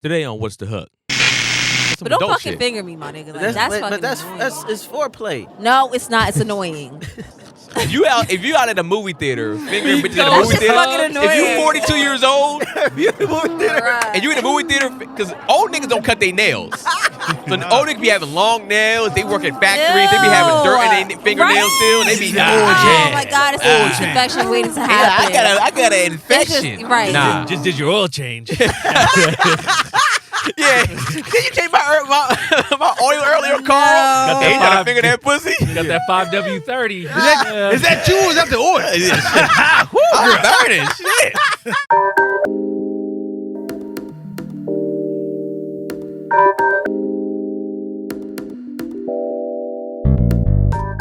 Today on What's the Hook? But don't fucking finger me, my nigga. Like, that's fucking annoying. It's foreplay. No, it's not. It's annoying. If you out at a movie theater, fingering bitches at a That's movie just theater. fucking annoying. If you 42 years old, and you in a movie theater, because old niggas don't cut their nails. So the old niggas be having long nails. They work at factories. They be having dirt in their fingernails still. And they be oh my god, it's an infection waiting to happen. I got an infection. Just, right. Nah. Just did your oil change. Yeah. Can you change my oil earlier, Carl? No. Hey, you got to finger that pussy? Got that 5W30. Is that you or is that the oil? I'm burning. Shit.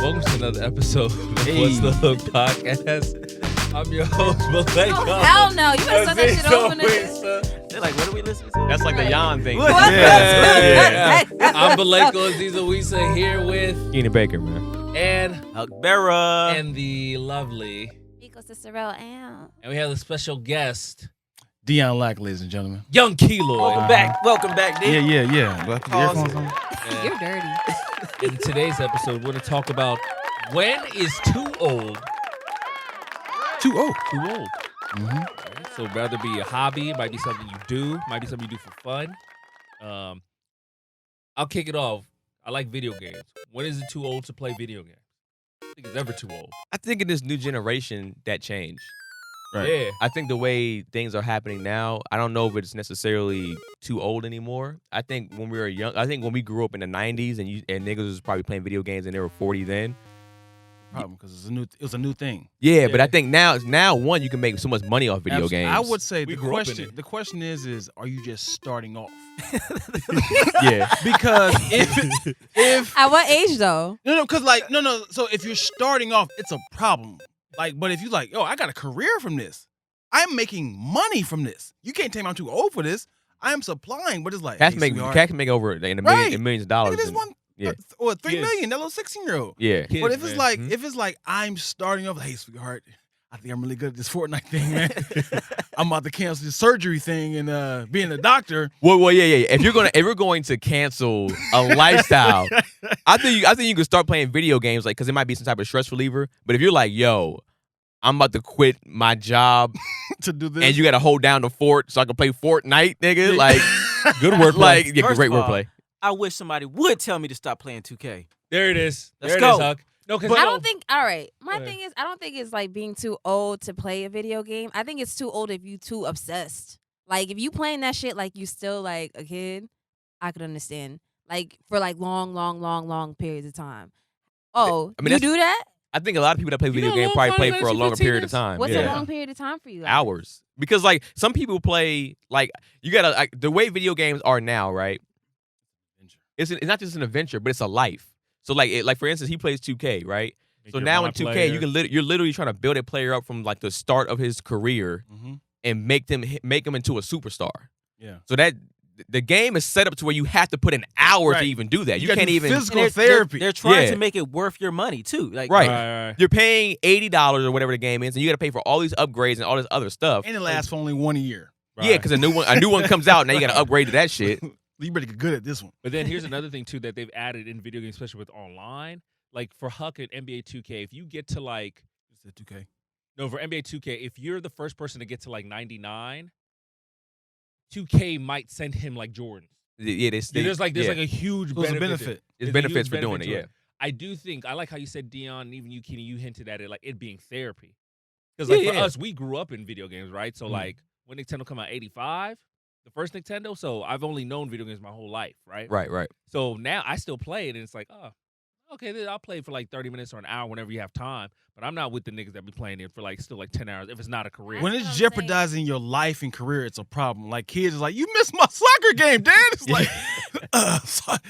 Welcome to another episode of What's the Hook podcast. I'm your host, Bileko. Oh, hell no. You better start that shit over Wissa. They're like, what are we listening to? That's like the yawn thing. Yeah. I'm Bileko Wissa here with Keenan Baker, man. and Huca Bera. and the lovely, Meeko Cicero and and we have a special guest, Dion Lack, ladies and gentlemen. Young Keloid. Welcome back, D. Yeah. Well, the earphones on. you're dirty. In today's episode, we're going to talk about when is too old. Too old. Too old. Mm-hmm. So rather be a hobby, it might be something you do, might be something you do for fun. I'll kick it off. I like video games. When is it too old to play video games? I think it's never too old. I think in this new generation, that changed. Right. Yeah. I think the way things are happening now, I don't know if it's necessarily too old anymore. I think when we were young, I think when we grew up in the 90s and niggas was probably playing video games and they were 40 then. Problem because it was a new thing. Yeah, but I think now one, you can make so much money off video Absolutely. games. I would say We the grew up in question. it. The question is are you just starting off? Yeah. Because if At what age though? no. So if you're starting off, it's a problem. Like, but if you like, I got a career from this. I'm making money from this. You can't tell me I'm too old for this. I am supplying, but it's like Cats hey, can make over in Right. millions of dollars. Look at this and- one. Yeah. Or $3 Yes. million, that little 16-year-old. Yeah. Kids, But if it's man. like, if it's like I'm starting off, hey, sweetheart, I think I'm really good at this Fortnite thing, man. I'm about to cancel the surgery thing and being a doctor. Well, yeah. If you're going to cancel a lifestyle, I think you can start playing video games, like, because it might be some type of stress reliever. But if you're like, yo, I'm about to quit my job To do this. and you got to hold down the fort so I can play Fortnite, nigga, like, Good wordplay. like, yeah, First great of all, wordplay. I wish somebody would tell me to stop playing 2K. There it is. Let's there it is, go. Huck. No, because I don't think. All right, my Go ahead. thing is, I don't think it's like being too old to play a video game. I think it's too old if you too obsessed. Like if you playing that shit like you still like a kid, I could understand. Like for like long periods of time. Oh, I mean, you do that? I think a lot of people that play video know games long probably play time for a is longer 15 period of minutes? time. What's yeah. a long period of time for you? Like? Hours. Because like some people play, like, you gotta, like, the way video games are now, right? It's not just an adventure, but it's a life. So like for instance, he plays 2K, right? So now in 2K, you're literally trying to build a player up from like the start of his career Mhm. and make him into a superstar. Yeah. So that the game is set up to where you have to put in hours to Right. even do that. You gotta can't do even. physical therapy. They're trying Yeah. to make it worth your money too. Like Right. You're paying $80 or whatever the game is, and you got to pay for all these upgrades and all this other stuff. And it lasts for only 1 year. Yeah, because a new one comes out, now you got to upgrade to that shit. You better get good at this one. But then here's another thing too that they've added in video games, especially with online. Like for Huck at NBA 2K, if you get to like It's at 2K. no for NBA 2K, if you're the first person to get to like 99, 2K might send him like Jordans. Yeah, There's like a huge So it's a benefit. benefit. There's a benefits huge for doing benefit it, to yeah. I do think I like how you said Dion, and even you, Kenny, you hinted at it like it being therapy. Because like for us, we grew up in video games, right? So like when Nintendo come out 85, the first Nintendo, so I've only known video games my whole life, right? Right. So now I still play it, and it's like, oh, okay, then I'll play for like 30 minutes or an hour whenever you have time. But I'm not with the niggas that be playing it for like still like 10 hours if it's not a career. When That's it's what I'm saying. jeopardizing your life and career, it's a problem. Like kids is like, you missed my soccer game, Dad. It's like,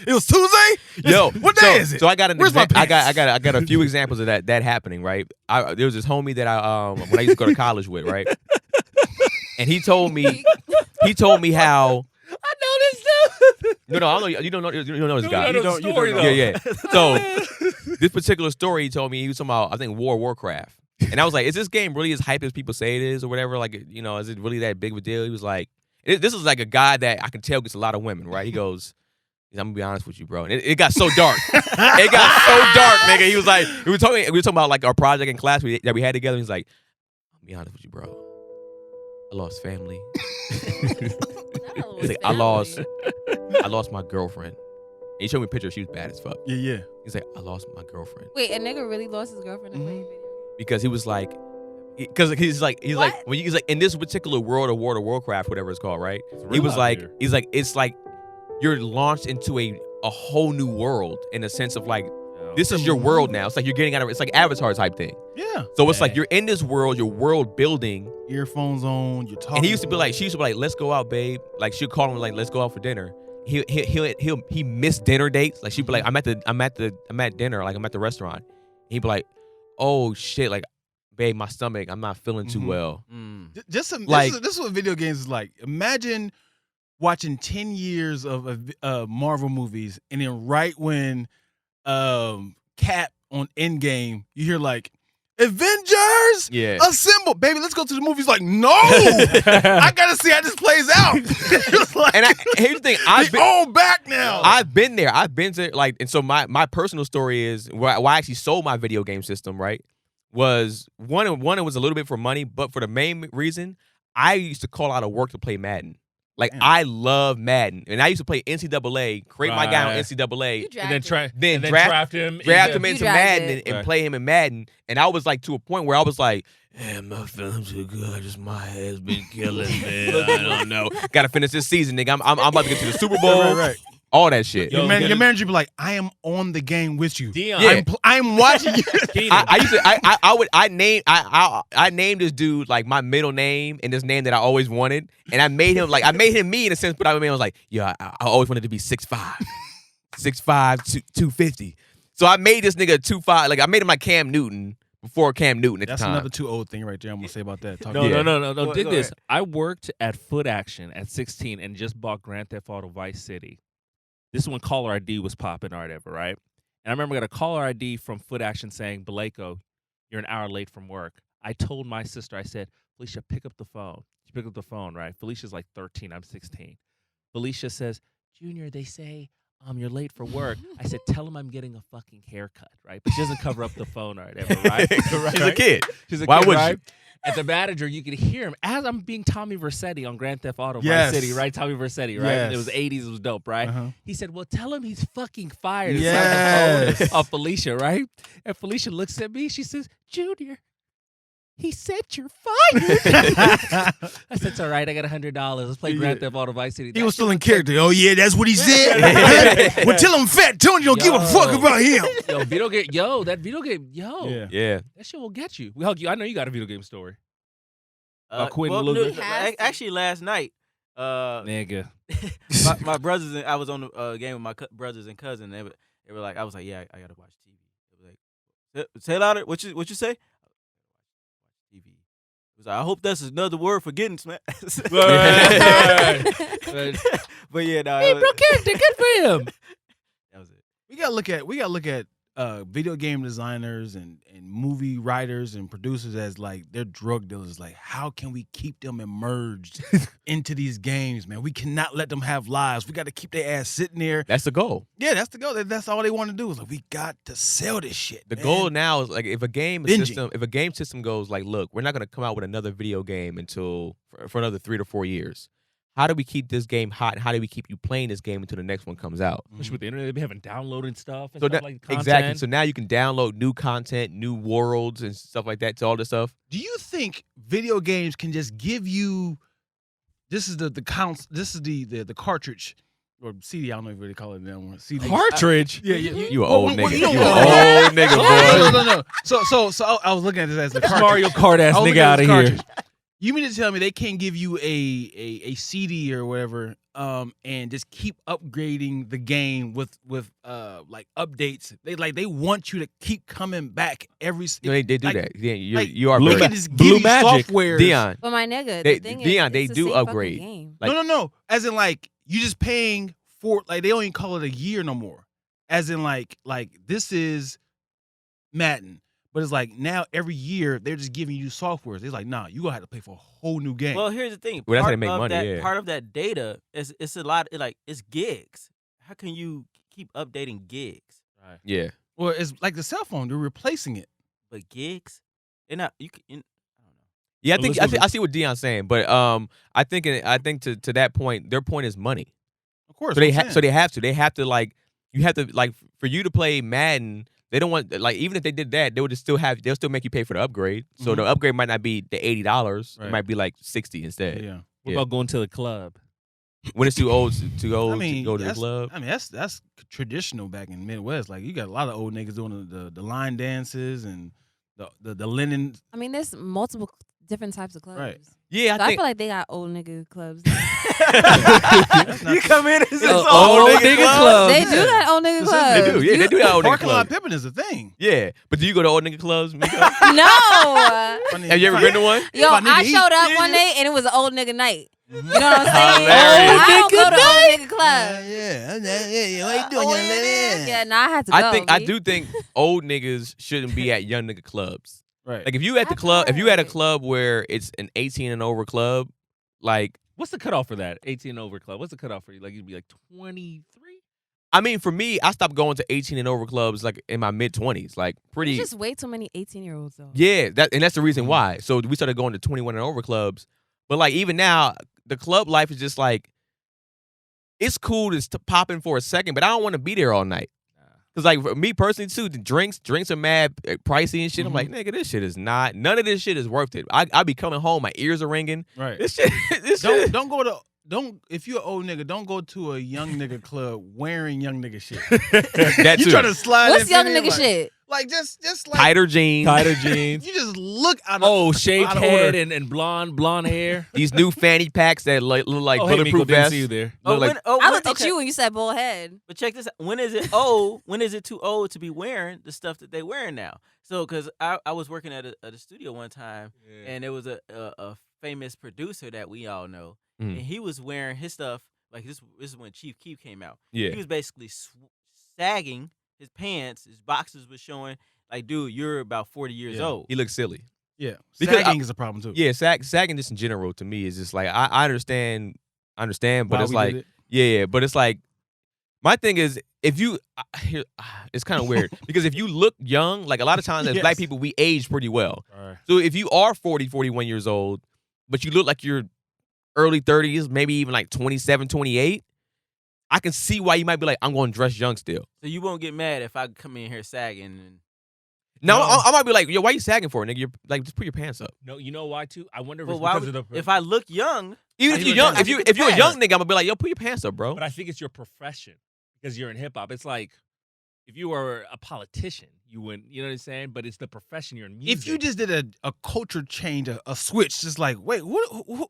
it was Tuesday. Yo, What day is it? So I got an Where's my I pants? got a few examples of that happening, right? There was this homie that I when I used to go to college with, right? And he told me how I know this stuff. no, I don't know you don't know this guy. You don't know. Yeah. So this particular story he told me, he was talking about, I think, Warcraft. And I was like, is this game really as hype as people say it is or whatever? Like, is it really that big of a deal? He was like, This is like a guy that I can tell gets a lot of women, right? He goes, I'm gonna be honest with you, bro. And it got so dark. It got so dark, nigga. He was like, we were talking about like our project in class that we had together. He's like, I'll be honest with you, bro. I lost family. He's like, I lost my girlfriend. And he showed me a picture. She was bad as fuck. Yeah. He's like, I lost my girlfriend. Wait, a nigga really lost his girlfriend to play video? Because he was like, he's like when he's like in this particular world of World of Warcraft, whatever it's called, right? He was like, he's like, it's like you're launched into a whole new world in the sense of like, this is your world now. It's like you're getting out of it's like Avatar type thing. Yeah. So it's like you're in this world, your world building. Earphones on, you're talking. And he used to be like, she used to be like, let's go out, babe. Like she'd call him like, let's go out for dinner. He missed dinner dates. Like she'd be like, I'm at dinner, like I'm at the restaurant. He'd be like, oh shit, like, babe, my stomach, I'm not feeling too well. This is what video games is like. Imagine watching 10 years of Marvel movies, and then right when Cap on Endgame, you hear like, Avengers, assemble, baby. Let's go to the movies. Like, no, I gotta see how this plays out. Like, and here's the thing, all back now. I've been there. I've been to like, and so my personal story is why I actually sold my video game system. Right, was one. It was a little bit for money, but for the main reason, I used to call out of work to play Madden. Like, I love Madden. And I used to play NCAA, create my guy on NCAA. And then draft him into Madden and play him in Madden. And I was like to a point where I was like, I'm not feeling too good. Just my head's been killing me. I don't know. Got to finish this season, nigga. I'm about to get to the Super Bowl. Right. All that shit. Your manager be like, I am on the game with you. Dion. I'm watching you. I named this dude like my middle name and this name that I always wanted. And I made him me in a sense, but I was like, I always wanted to be 6'5". 6'5", 250. So I made this nigga 2'5". Like I made him like Cam Newton before Cam Newton at the time. That's another too old thing right there. I'm gonna say about that. No. Dig this. I worked at Foot Action at 16 and just bought Grand Theft Auto Vice City. This is when caller ID was popping or whatever, right? And I remember I got a caller ID from Foot Action saying, Bileko, you're an hour late from work. I told my sister, I said, Felicia, pick up the phone. She picked up the phone, right? Felicia's like 13, I'm 16. Felicia says, Junior, they say you're late for work. I said, tell him I'm getting a fucking haircut, right? But she doesn't cover up the phone or whatever, right? She's a kid. Why would right? you? At the manager, you could hear him as I'm being Tommy Vercetti on Grand Theft Auto Vice City, right? Tommy Vercetti, right? Yes. It was 80s, it was dope, right? He said, well, tell him he's fucking fired. Yes. Of Felicia, right? And Felicia looks at me, she says, Junior, he said you're fired. I said, it's all right, I got $100. Let's play Grand Theft Auto Vice City. He was still in character. Oh, yeah, that's what he said? Well, tell him Fat Tony don't give a fuck about him. That video game, Yeah. that shit will get you. I know you got a video game story. Actually, last night, nigga, my brothers and I was on the game with my brothers and cousin. They were like, I was like, yeah, I gotta watch TV. They were like, say louder. What you say? TV. It was like, I hope that's another word for getting smacked. but yeah, no. Hey, bro, character, good for him. That was it. We gotta look at video game designers and movie writers and producers as like they're drug dealers. Like, how can we keep them immersed into these games, man? We cannot let them have lives. We got to keep their ass sitting there. That's the goal. Yeah, that's the goal. That's all they want to do is like, we got to sell this shit. The man. goal now is like if a game system goes like, look, we're not gonna come out with another video game until for another 3 to 4 years. How do we keep this game hot? How do we keep you playing this game until the next one comes out? Especially with the internet, they be having downloading stuff and So stuff like content. exactly. So now you can download new content, new worlds, and stuff like that to all this stuff. Do you think video games can just give you? This is the cartridge or CD. I don't know if they call it that one. CD. Cartridge. Yeah. You an old nigga. you You don't an old nigga, boy. No. So I was looking at this as the cartridge. Mario Kart ass I was nigga looking at out of this here. cartridge. You mean to tell me they can't give you a CD or whatever, and just keep upgrading the game with like updates? They want you to keep coming back every. No, they do like, that. Yeah, like, you are They very can just give you software. Dion. But my nigga, They- the thing Dion, is, they it's the do same fucking upgrade. game. Like- No. As in, like, you just paying for, like, they don't even call it a year no more. As in, like this is Madden. But it's like now every year they're just giving you softwares. It's like, nah, you gonna have to pay for a whole new game. Well, here's the thing. Well, that's how they Part make of money, that- yeah. Part of that data is it's a lot. Like it's gigs. How can you keep updating gigs? Right. Yeah. Well, it's like the cell phone. They're replacing it. But gigs, they're not. You can. I don't know. Yeah, Well, I see what Dion's saying, but I think to that point, their point is money. Of course. So they have to like you have to like for you to play Madden. They don't want like even if they did that, they'll still make you pay for the upgrade. So the upgrade might not be the $80. Right. It might be like $60 instead. Yeah. What about going to the club? When it's too old to go I mean, to go to the that's- club. I mean, that's traditional back in the Midwest. Like you got a lot of old niggas doing the line dances and the linen. I mean, there's multiple different types of clubs. Right. Yeah, So I I think feel like they got old nigga clubs. You come in and it's old nigga club. They do got old nigga clubs. they do. Yeah, they do that old nigga Parking lot club. pimping is a thing. Yeah, but do you go to old nigga clubs? Meeko? No. Have you ever been to one? Yo, If I need I to eat, showed up yeah, one yeah. day and it was an old nigga night. You know what I'm saying? Hilarious. I don't go to old nigga clubs. Yeah. What you Old nigga? Yeah, nah, I had to go. I B. do think old niggas shouldn't be at young nigga clubs. Right. Like if you at the club, if you at a Right. club where it's an 18 and over club, like What's the cutoff for that? 18 over club. What's the cutoff for you? Like you'd be like 23? I mean, for me, I stopped going to 18 and over clubs like in my mid 20s, like pretty. There's just way too many 18-year-olds though. Yeah, that's the reason why. So we started going to 21 and over clubs, but like even now, the club life is just like it's cool to pop in for a second, but I don't want to be there all night. Cause like for me personally too, the drinks are mad pricey and shit. I'm like, nigga, this shit is not. None of this shit is worth it. I be coming home, my ears are ringing. Right. This shit. Don't go to. Don't if you're an old nigga, don't go to a young nigga club wearing young nigga shit. That You too. trying to slide What's in young there, nigga like, shit? Like just like Tighter jeans. Tighter jeans. You just look out of Oh, shaved out of head order. and blonde hair. These new fanny packs that look like Oh, hey, Meeko, bulletproof didn't vests. see you there. Look like- I looked at you when you said bull head. But check this out. When is it old? When is it too old to be wearing the stuff that they wearing now? So, because I was working at a studio one time, and there was a famous producer that we all know, Mhm. and he was wearing his stuff like this. This is when Chief Keef came out. Yeah. He was basically sagging his pants. His boxes was showing. Like, dude, you're about 40 years Yeah. old. He looks silly. Yeah. Because Sagging is a problem too. Yeah, sagging just in general to me is just like I understand, but Why it's we like did it. yeah, but it's like my thing is if you it's kind of weird because if you look young, like a lot of times as black Yes. people we age pretty well. All right. So if you are 40, 41 years old, but you look like you're early 30s, maybe even like 27, 28, I can see why you might be like I'm going to dress young still. So you won't get mad if I come in here sagging. And No, No. I might be like, yo, why you sagging for, nigga? You're like, just put your pants up. No, you know why too? I wonder if But it's why because of would, the. if I look young, Even I if look you're young, young. if you're a young Fast. nigga, I'm gonna be like, yo, put your pants up, bro. But I think it's your profession because you're in hip hop. It's like if you were a politician, you wouldn't. You know what I'm saying? But it's the profession you're in music. If you just did a culture change, a switch, just like, wait, where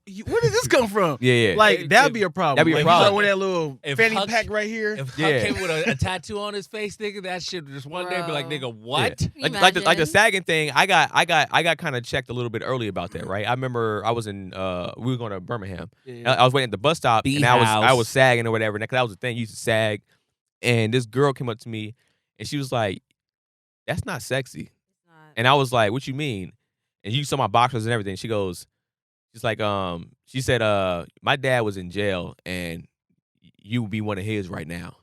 did this come from? Yeah. Like that would be a problem. That'd be a Like, problem. You know, with that little If fanny Huck- pack right here. if Huck Yeah. came with a tattoo on his face, nigga, that shit just one day be like, Bro. nigga, what? Yeah. Can you Like the imagine? sagging thing, I got kind of checked a little bit early about that, right? I remember I was in we were going to Birmingham. I was waiting at the bus stop and I B-house. was sagging or whatever. Because that was the thing, you used to sag. And this girl came up to me and she was like, "That's not sexy." It's not. And I was like, "What you mean?" And you saw my boxers and everything. She goes, she's like, she said, my dad was in jail and you would be one of his right now.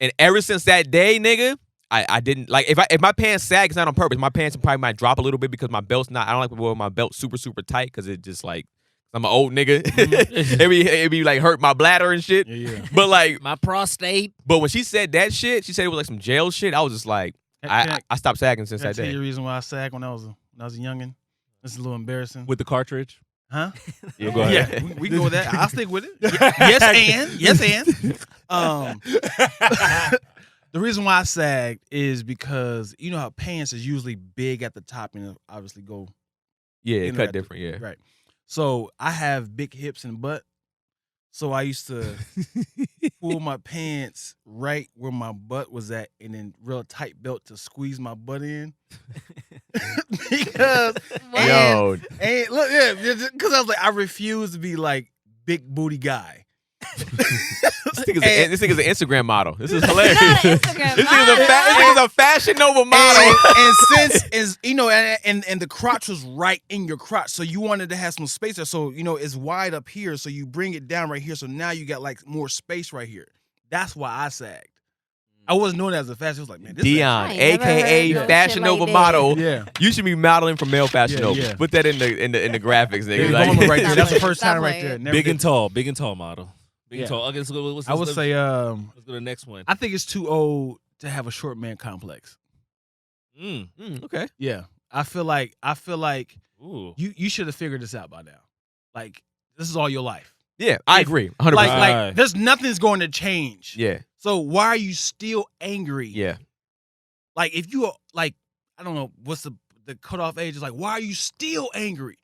And ever since that day, nigga, I didn't like if my pants sag, it's not on purpose. My pants probably might drop a little bit because my belt's not. I don't like to wear my belt super tight because it just like I'm an old nigga. it be like hurt my bladder and shit. Yeah. But like, My prostate. but when she said that shit, she said it was like some jail shit. I was just like, I stopped sagging since Can I that tell you day. the reason why I sagged when I was a youngin'? This is a little embarrassing. With the cartridge. Huh? Yeah, go ahead. Yeah, we can go with that. I'll stick with it. Yes, and. The reason why I sagged is because you know how pants is usually big at the top and obviously go Yeah, you it know, cut at the- different. Yeah. right. So I have big hips and butt. So I used to pull my pants right where my butt was at and then real tight belt to squeeze my butt in. Because What? Yo, and look, yeah, because I was like, I refuse to be like big booty guy. This thing is an Instagram model. This is hilarious. Not an Instagram This is a Fashion Nova model. And since is and the crotch was right in your crotch, so you wanted to have some space there. So it's wide up here, so you bring it down right here. So now you got like more space right here. That's why I sagged. I wasn't known as a fashion. I was like, man, this Dion, I ain't never aka heard no Fashion shit like Nova that. model. Yeah. You should be modeling for male Fashion Yeah, Nova. yeah. Put that in the graphics, There nigga. you go, Like, right there. Stop That's the playing. first time Stop right there. playing. Never Big did. and tall model. Big Yeah. and tall. Okay, I would say let's go to the next one. I think it's too old to have a short man complex. okay. Yeah. I feel like Ooh. you should have figured this out by now. Like, this is all your life. Yeah, I agree. 100%. Like there's nothing's going to change. yeah, So why are you still angry? yeah. Like, if you are, like, I don't know what's the cutoff age is, like, why are you still angry?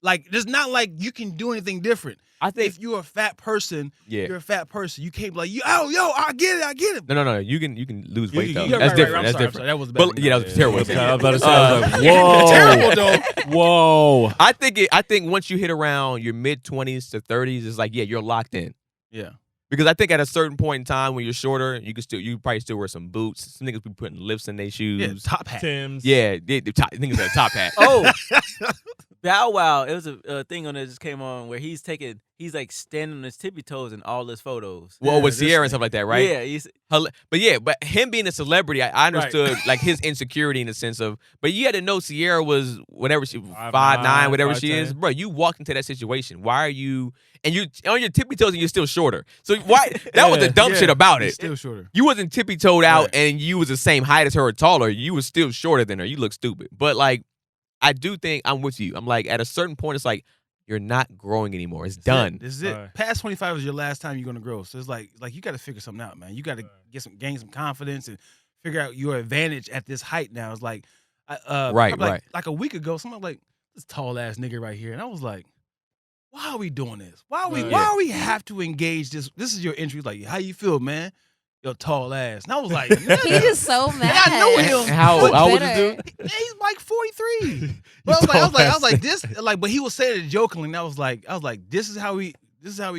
Like, there's not like you can do anything different. I think If you're a fat person, yeah. you're a fat person. You can't be like, yo, I get it. No. You can lose weight though. You're That's right, different. I'm That's sorry, I'm different. sorry. That was a bad But yeah, that was terrible. I was about to say, I was like, whoa. Terrible though. Whoa. I think once you hit around your mid-20s to 30s, it's like, yeah, you're locked in. Yeah. Because I think at a certain point in time when you're shorter, you probably still wear some boots. Some niggas be putting lifts in their Yeah, shoes. top hat. Tim's. Yeah, the niggas had a top hat. Oh, Bow Wow. It was a thing on that just came on where he's like standing on his tippy toes in all his photos. Well, with this Sierra and thing. stuff like that, right? Yeah, But him being a celebrity, I understood like his insecurity in the sense of. But you had to know Sierra was whatever she 5'9", whatever she is, 5'10". bro. You walked into that situation. Why are you? And you on your tippy toes and you're still shorter. So why? That was the dumb shit about He's it. still shorter. You wasn't tippy toed out Right. and you was the same height as her or taller. You was still shorter than her. You look stupid. But like, I do think I'm with you. I'm like at a certain point, it's like you're not growing anymore. It's done. This is it. Right. Past 25 is your last time you're gonna grow. So it's like you got to figure something out, man. You got to gain some confidence and figure out your advantage at this height now. It's like, Right. Like a week ago, someone like this tall ass nigga right here, and I was like, why are we doing this? Why are we have to engage this? This is your entry. Like, how you feel, man? Your tall ass. And I was like, He's just so mad. I know him. And how old was this Better. dude? he's like 43. But I was like, this, like, but he was saying it jokingly, and I was like, this is how we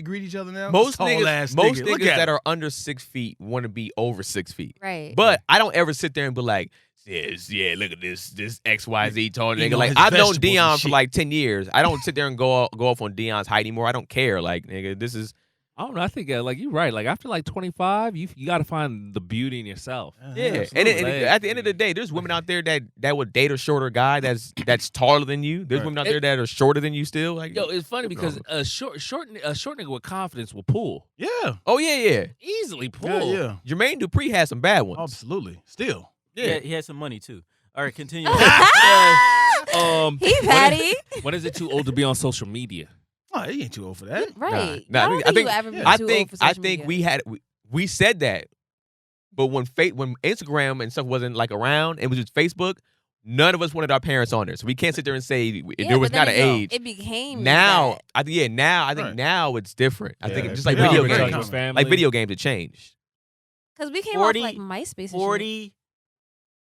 greet each other now. Most Tall ass niggas Look at that him. are under 6 feet want to be over 6 feet. Right. But I don't ever sit there and be like, yeah, look at this XYZ tall You nigga. know Like his I've known vegetables and Dion for shit. like 10 years. I don't sit there and go off on Dion's height anymore. I don't care. Like nigga, this is I don't know. I think like you're right. Like after like 25, you got to find the beauty in yourself. yeah. absolutely. And at the end of the day, there's women out there that would date a shorter guy that's taller than you. There's Right. women out there that are shorter than you still. Like Yo, it's funny because a short nigga with confidence will pull Yeah. oh yeah. easily. Pull. Yeah. Jermaine Dupri had some bad ones. Absolutely. Still. yeah. He had some money too. All right, continue. He Patty. When is it too old to be on social media? Oh, he ain't too old for that. Right. Nah, I don't think you ever been I too old think for I social think media. we said that, but when Instagram and stuff wasn't like around, it was just Facebook. None of us wanted our parents on there, so we can't sit there and say Yeah, there was but not then an age. It became Now, that. I think Right. now it's different. I think Yeah, it's just like yeah, video very games. common. Family. Like video games, it changed. Because we came 40 off like MySpace and shit. 40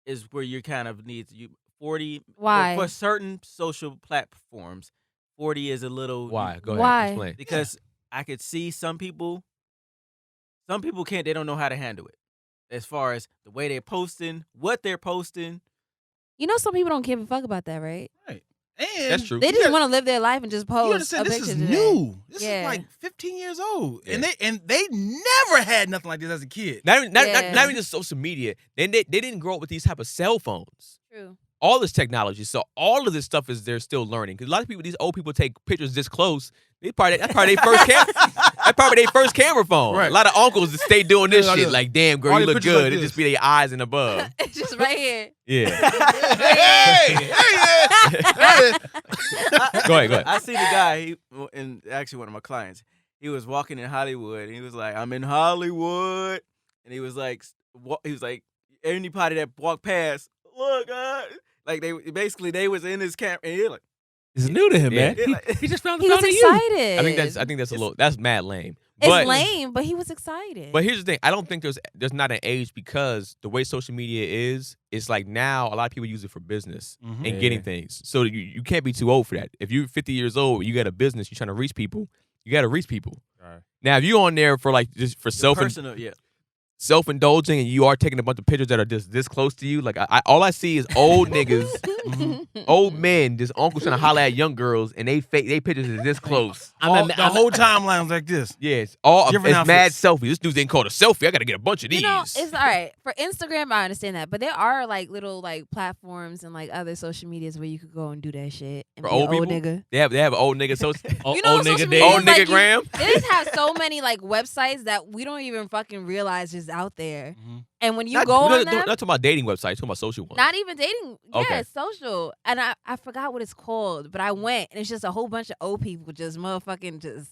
is where you kind of need you 40 Why? for certain social platforms. 40 is a little Why? Go ahead. Why? Explain. because I could see some people can't, they don't know how to handle it as far as the way they're posting, what they're posting. You know some people don't give a fuck about that, right? Right. And That's true. They just want to live their life and just You post understand? a This picture is today. new. This Yeah. is like 15 years old, Yeah. and they never had nothing like this as a kid. Not even Yeah. even just social media. They didn't grow up with these type of cell phones. True. All this technology. So all of this stuff is they're still learning. Because a lot of people, these old people take pictures this close. That's probably their first camera. That's probably their first camera phone. Right. A lot of uncles that stay doing this Yeah, shit. yeah. Like, damn, girl, All you the look pictures good. like It this. just be their eyes and above. It's just right here. Yeah. Go ahead. I seen the guy, and actually one of my clients, he was walking in Hollywood, and he was like, I'm in Hollywood. And he was like, anybody that walked past, look, like they was in his camera, and he like, It's new to him, Yeah. man. He just found He was you. excited. I think that's mad lame. It's But lame, but he was excited. But here's the thing. I don't think there's not an age because the way social media is, it's like now a lot of people use it for business Mhm. and Yeah. getting things. So you can't be too old for that. If you're 50 years old, you got a business, you're trying to reach people, You got to reach people. Right. Now, if you on there for like just for self-indulging and you are taking a bunch of pictures that are just this close to you, like all I see is old niggas, old men, just uncles trying to holler at young girls, and they pictures is this close. The whole timeline was like this. Yeah, it's mad outfits. selfie. This dude's getting called a selfie. I got to get a bunch of these. You know, it's all right for Instagram. I understand that, but there are like little like platforms and like other social medias where you could go and do that shit. And for be old an people, nigga. they have old nigga social. You know, old nigga social day. media Old is like nigga gram. They just have so many like websites that we don't even fucking realize is out there. And when you go on them, not talking about dating websites, talking about social ones. not even dating, Okay. social. And I forgot what it's called, but I went and it's just a whole bunch of old people just motherfucking just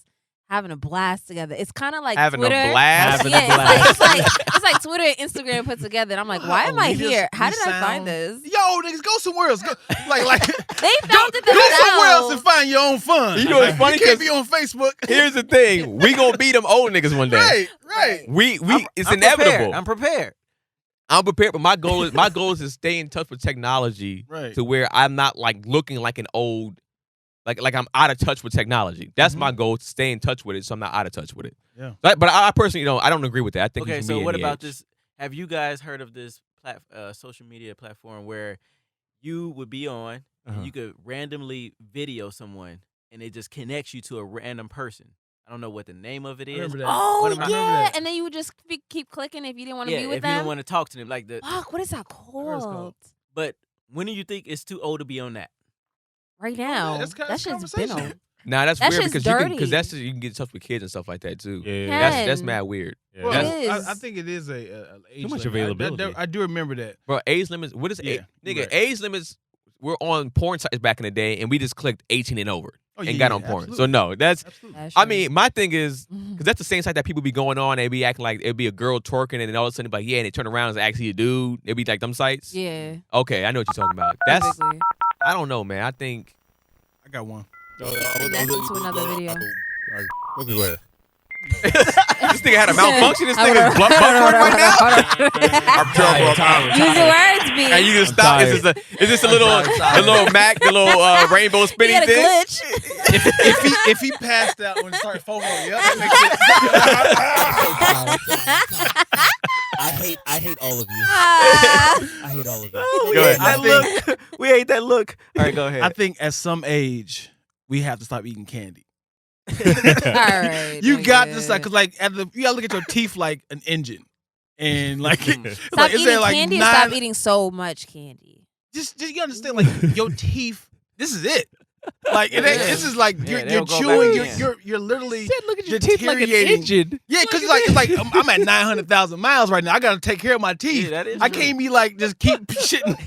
having a blast together. It's kind of like Having Twitter. a blast. Having a Yeah, blast. it's like Twitter and Instagram put together. And I'm like, why am I here? How did I find this? Yo, niggas, go somewhere else. Go, like They found it go somewhere else themselves. and find your own fun. You know what's funny? You can't 'Cause be on Facebook. here's the thing: we gonna beat them old niggas one day. Right. It's I'm inevitable. Prepared. I'm prepared. I'm prepared, but my goal is to stay in touch with technology Right. to where I'm not like looking like an old, like I'm out of touch with technology. That's my goal, to stay in touch with it, so I'm not out of touch with it. Yeah. But I personally I don't agree with that. I think Okay, it's so me what and the about age. this? Have you guys heard of this social media platform where you would be on and you could randomly video someone and it just connects you to a random person? I don't know what the name of it is. remember that. Oh What am I- yeah, and then you would just keep clicking if you didn't want to Yeah, be with if them. you don't want to talk to them, like the. Fuck, what is that called. called? But when do you think it's too old to be on that? Right now, that's kind that of shit's been conversation. on. Nah, that's That weird shit's because dirty. you can get in touch with kids and stuff like that too. Yeah. That's Ken. mad weird. Yeah. Well, It is. I think it is a age much limit. availability. I do remember that. Bro, age limits. What is Yeah, nigga? right. Age limits. We're on porn sites back in the day, and we just clicked 18 and over Oh, and yeah, got yeah, on porn. absolutely. So no, that's. Absolutely. That's I true. mean, my thing is Mhm. because that's the same site that people be going on. They be acting like it'd be a girl twerking, and then all of a sudden, be like, yeah, and they turn around and it's actually a dude. It'd be like them sites. yeah, Okay, I know what you're talking about. That's. basically. I don't know, man. I think. I got one. And that's into another video. Okay, go ahead. This nigga had a malfunction. This nigga is buffering right now. Use your words, B. And you can stop. Is this a little Mac, the little rainbow He spinning had a thing? glitch. if he passed out when it started foaming, yep, that makes sense. I hate all of you. Ah. I hate all of you. Oh, Go ahead. That look. We hate that look. All right, go ahead. I think at some age we have to stop eating candy. All right. You got to nigga. start because you gotta look at your teeth like an engine, and like it's Stop like, is eating there like candy or nine? stop eating so much candy. Just you understand like your teeth. This is it. Like it ain't, this is like Yeah, you're they'll go chewing. back in. You're literally Look at your teeth like an engine. Yeah, because it's like I'm at 900,000 miles right now. I gotta take care of my teeth. Yeah, that is I true. can't be like just keep shitting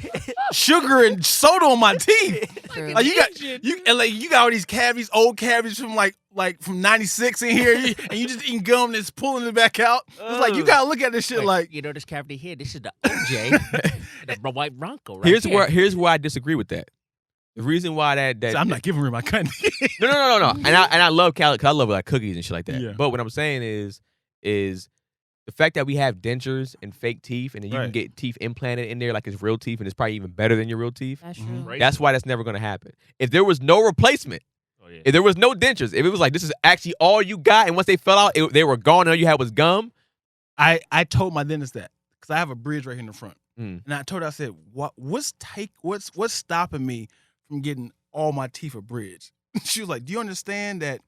sugar and soda on my teeth. True. Like you got all these cavities, old cavities from like from '96 in here, and you just eating gum and it's pulling it back out. It's like you gotta look at this shit like You know this cavity here. This is the OJ, the white Bronco. Right Here's where I disagree with that. The reason why that so I'm not giving her my candy. no. And I love Cali because I love like cookies and shit like that. Yeah. But what I'm saying is the fact that we have dentures and fake teeth, and then you can Right. get teeth implanted in there like it's real teeth, and it's probably even better than your real teeth. That's true. Right. That's why that's never gonna happen. If there was no replacement, Oh, yeah. if there was no dentures, if it was like this is actually all you got, and once they fell out, they were gone, and all you had was gum. I told my dentist that because I have a bridge right here in the front, Mm. and I told her, I said, what's stopping me from getting all my teeth a bridge? She was like, do you understand that?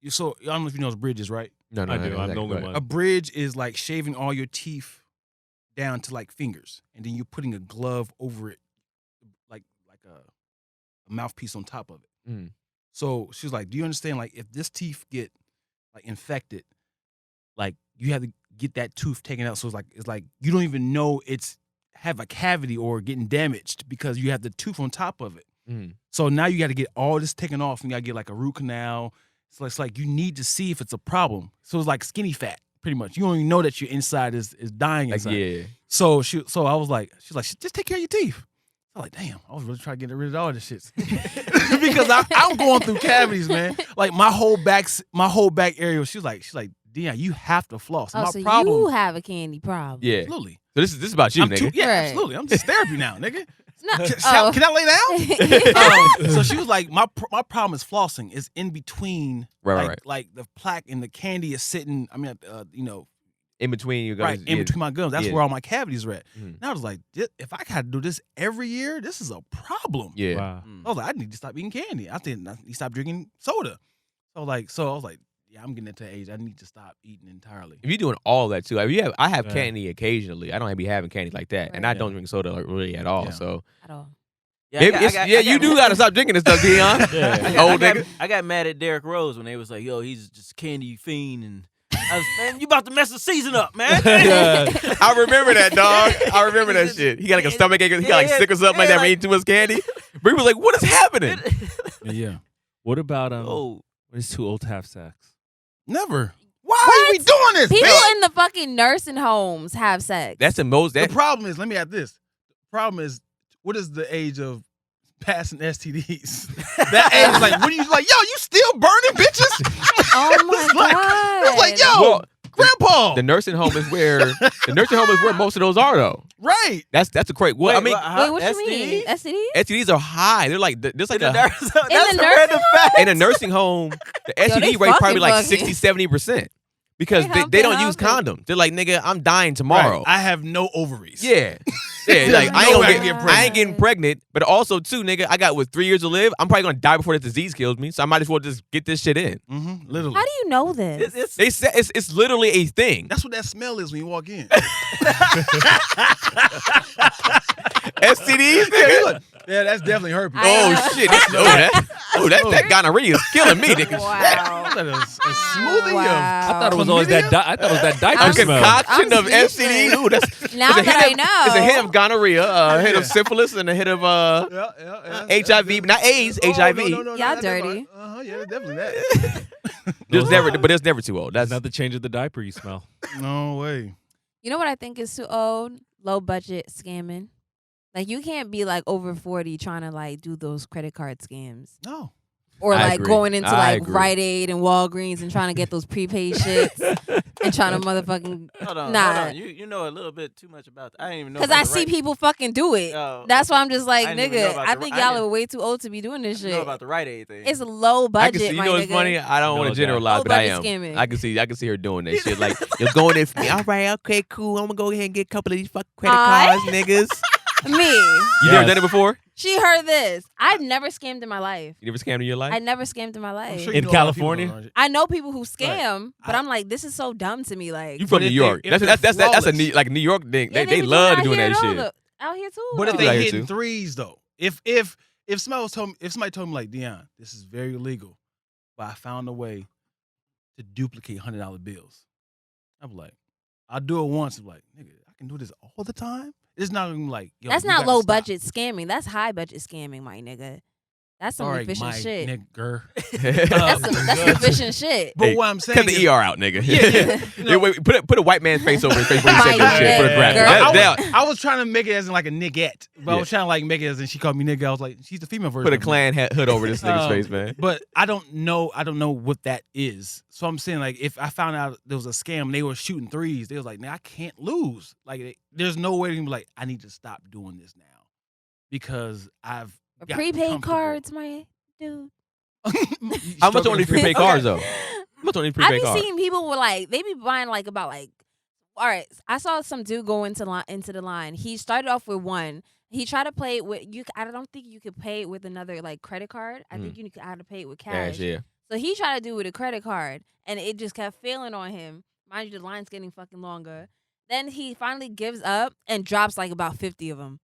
So I don't know if you know what bridge is, right? No, I do. I'm the only Go ahead. one. A bridge is like shaving all your teeth down to like fingers, and then you're putting a glove over it, like a mouthpiece on top of it. Mm. So she was like, "Do you understand? Like, if this teeth get like infected, like you have to get that tooth taken out. So it's like you don't even know it's have a cavity or getting damaged because you have the tooth on top of it. Mm. So now you got to get all this taken off, and you got to get like a root canal. So it's like you need to see if it's a problem. So it's like skinny fat, pretty much. You don't even know that your inside is dying Like, inside. yeah. So I was like, she's like, just take care of your teeth. I'm like, damn, I was really trying to get rid of all this shit because I'm going through cavities, man. Like my whole back area. She's like, Dion, you have to floss. Oh, My so problem, you have a candy problem. Yeah. absolutely. So this is about you, I'm nigga. yeah, Right. absolutely. I'm just therapy now, nigga. No. Can I lay down? So she was like, my problem is flossing. It's in between, Right. Like the plaque and the candy is sitting. I mean, In between you guys. right in between my gums. That's Yeah. where all my cavities are at. Mhm. And I was like, if I got to do this every year, this is a problem. Yeah. Wow. I was like, I need to stop eating candy. I think I need to stop drinking soda. So I was like, yeah, I'm getting at the age I need to stop eating entirely. If you're doing all that too, I have Yeah. candy occasionally. I don't be having candy like that, and I Right. don't drink soda really at all. Yeah. So At all. you do gotta stop drinking this stuff, Dion. Old nigga. I got mad at Derrick Rose when they was like, "Yo, he's just candy fiend," and I was, man, you about to mess the season up, man. I remember that, dog. I remember that shit. He got like a stomach ache. He got like sick or something like that from eating too much candy. Bree was like, "What is happening?" Yeah. What about Oh, when it's too old to have sex? Never. Why are we doing this, People man? in the fucking nursing homes have sex. That's the most. The That problem is, let me add this. The problem is, what is the age of passing STDs? That age is like, what are you like? Yo, you still burning bitches? Oh my It's like- God. It's like, yo, Well, grandpa. the nursing home is where most of those are though. Right. That's a great. Well, I mean, Wait, what you mean? STD? STDs are high. They're like there's like in the a nurse, that's the a nursing random fact. in a nursing home, the Yo, they STD rate probably fucking like fucking. 60-70% because They they don't humping, use humping. condoms. They're like, nigga, I'm dying tomorrow. Right. I have no ovaries. Yeah. There's Like I ain't no gonna way I get, can get I pregnant. ain't getting pregnant, but also too, nigga, I got 3 years to live. I'm probably gonna die before this disease kills me, so I might as well just get this shit in. Mm-hmm. Literally. How do you know this? It's They said it's literally a thing. That's what that smell is when you walk in. STDs, nigga. Yeah, that's definitely herpes. I- Oh shit! That gonorrhea is killing me, nigga. Wow. Is that a smoothie Wow. I thought it was always chlamydia? that. I thought it was that A diaper I'm smell. concoction I'm of speechless. STDs. Ooh, that's Now it's a that hit I of- know. It's a hit of gonorrhea, a hit of syphilis, and a hit of HIV, but not AIDS, HIV. Y'all dirty. Yeah, definitely that. There's never too old. That's That's not the change of the diaper you smell. No way. You know what I think is too old? Low budget scamming. Like you can't be like over 40 trying to like do those credit card scams. No. Or I like agree. going into I like agree. Rite Aid and Walgreens and trying to get those prepaid shits and trying to motherfucking Hold on, Nah. hold on. You know a little bit too much about that. I didn't even know. because about I the see right- people fucking do it. Oh, That's why okay. I'm just like, I didn't even know nigga, about I the- think I y'all didn't- are way too old to be doing this I know shit. about the Rite Aid thing. It's low I budget, can see. You my know what's nigga. funny? I don't want No to doubt. generalize, Low but I budget am. scamming. I can see her doing that shit. Like you're going there for me. All right, okay, cool. I'm gonna go ahead and get a couple of these fucking credit cards, niggas. Me. You Yes. never done it before? She heard this. I've never scammed in my life. You never scammed in your life? I never scammed in my life. sure In you know a lot of people California? don't, aren't you? I know people who scam, but I- I'm like, this is so dumb to me. Like, You from But New if York? they- That's if that's they're that's a flawless. New York thing. yeah, They be love out doing here that too, shit. though. Out here too. But if though. People out they here hitting too. threes though, if somebody told me like, Dion, this is very illegal, but I found a way to duplicate $100 bills, I'm like, I'll do it once. I'm like, nigga, I can do this all the time. It's not even like, yo, That's you not gotta low stop. budget scamming. That's high budget scamming, my nigga. That's some All right, efficient my shit. nigger. That's some efficient shit. But Hey, what I'm saying Cut the is, ER out, nigga. Yeah, Yeah, wait, put a white man's face over his face when he said My that shit. Put a graphic. nigga. That- I was trying to make it as in like a niggette, but I Yeah. was trying to like make it as in she called me nigga. I was like, she's the female version. Put a of me. clan hood over this nigga's Um, face, man. But I don't know what that is. So I'm saying like if I found out there was a scam, they were shooting threes. They was like, "Nah, I can't lose." Like there's no way to be like, I need to stop doing this now because I've gotten Prepaid comfortable. cards, my dude. How much on these prepaid cars though? How much on these I prepaid be cars? seeing people with like they be buying like about like. All right, I saw some dude go into the line. He started off with one. He tried to play it with you. I don't think you could pay it with another like credit card. I think you had to pay it with cash. Cash, yeah. So he tried to do it with a credit card, and it just kept failing on him. Mind you, the line's getting fucking longer. Then he finally gives up and drops like about 50 of them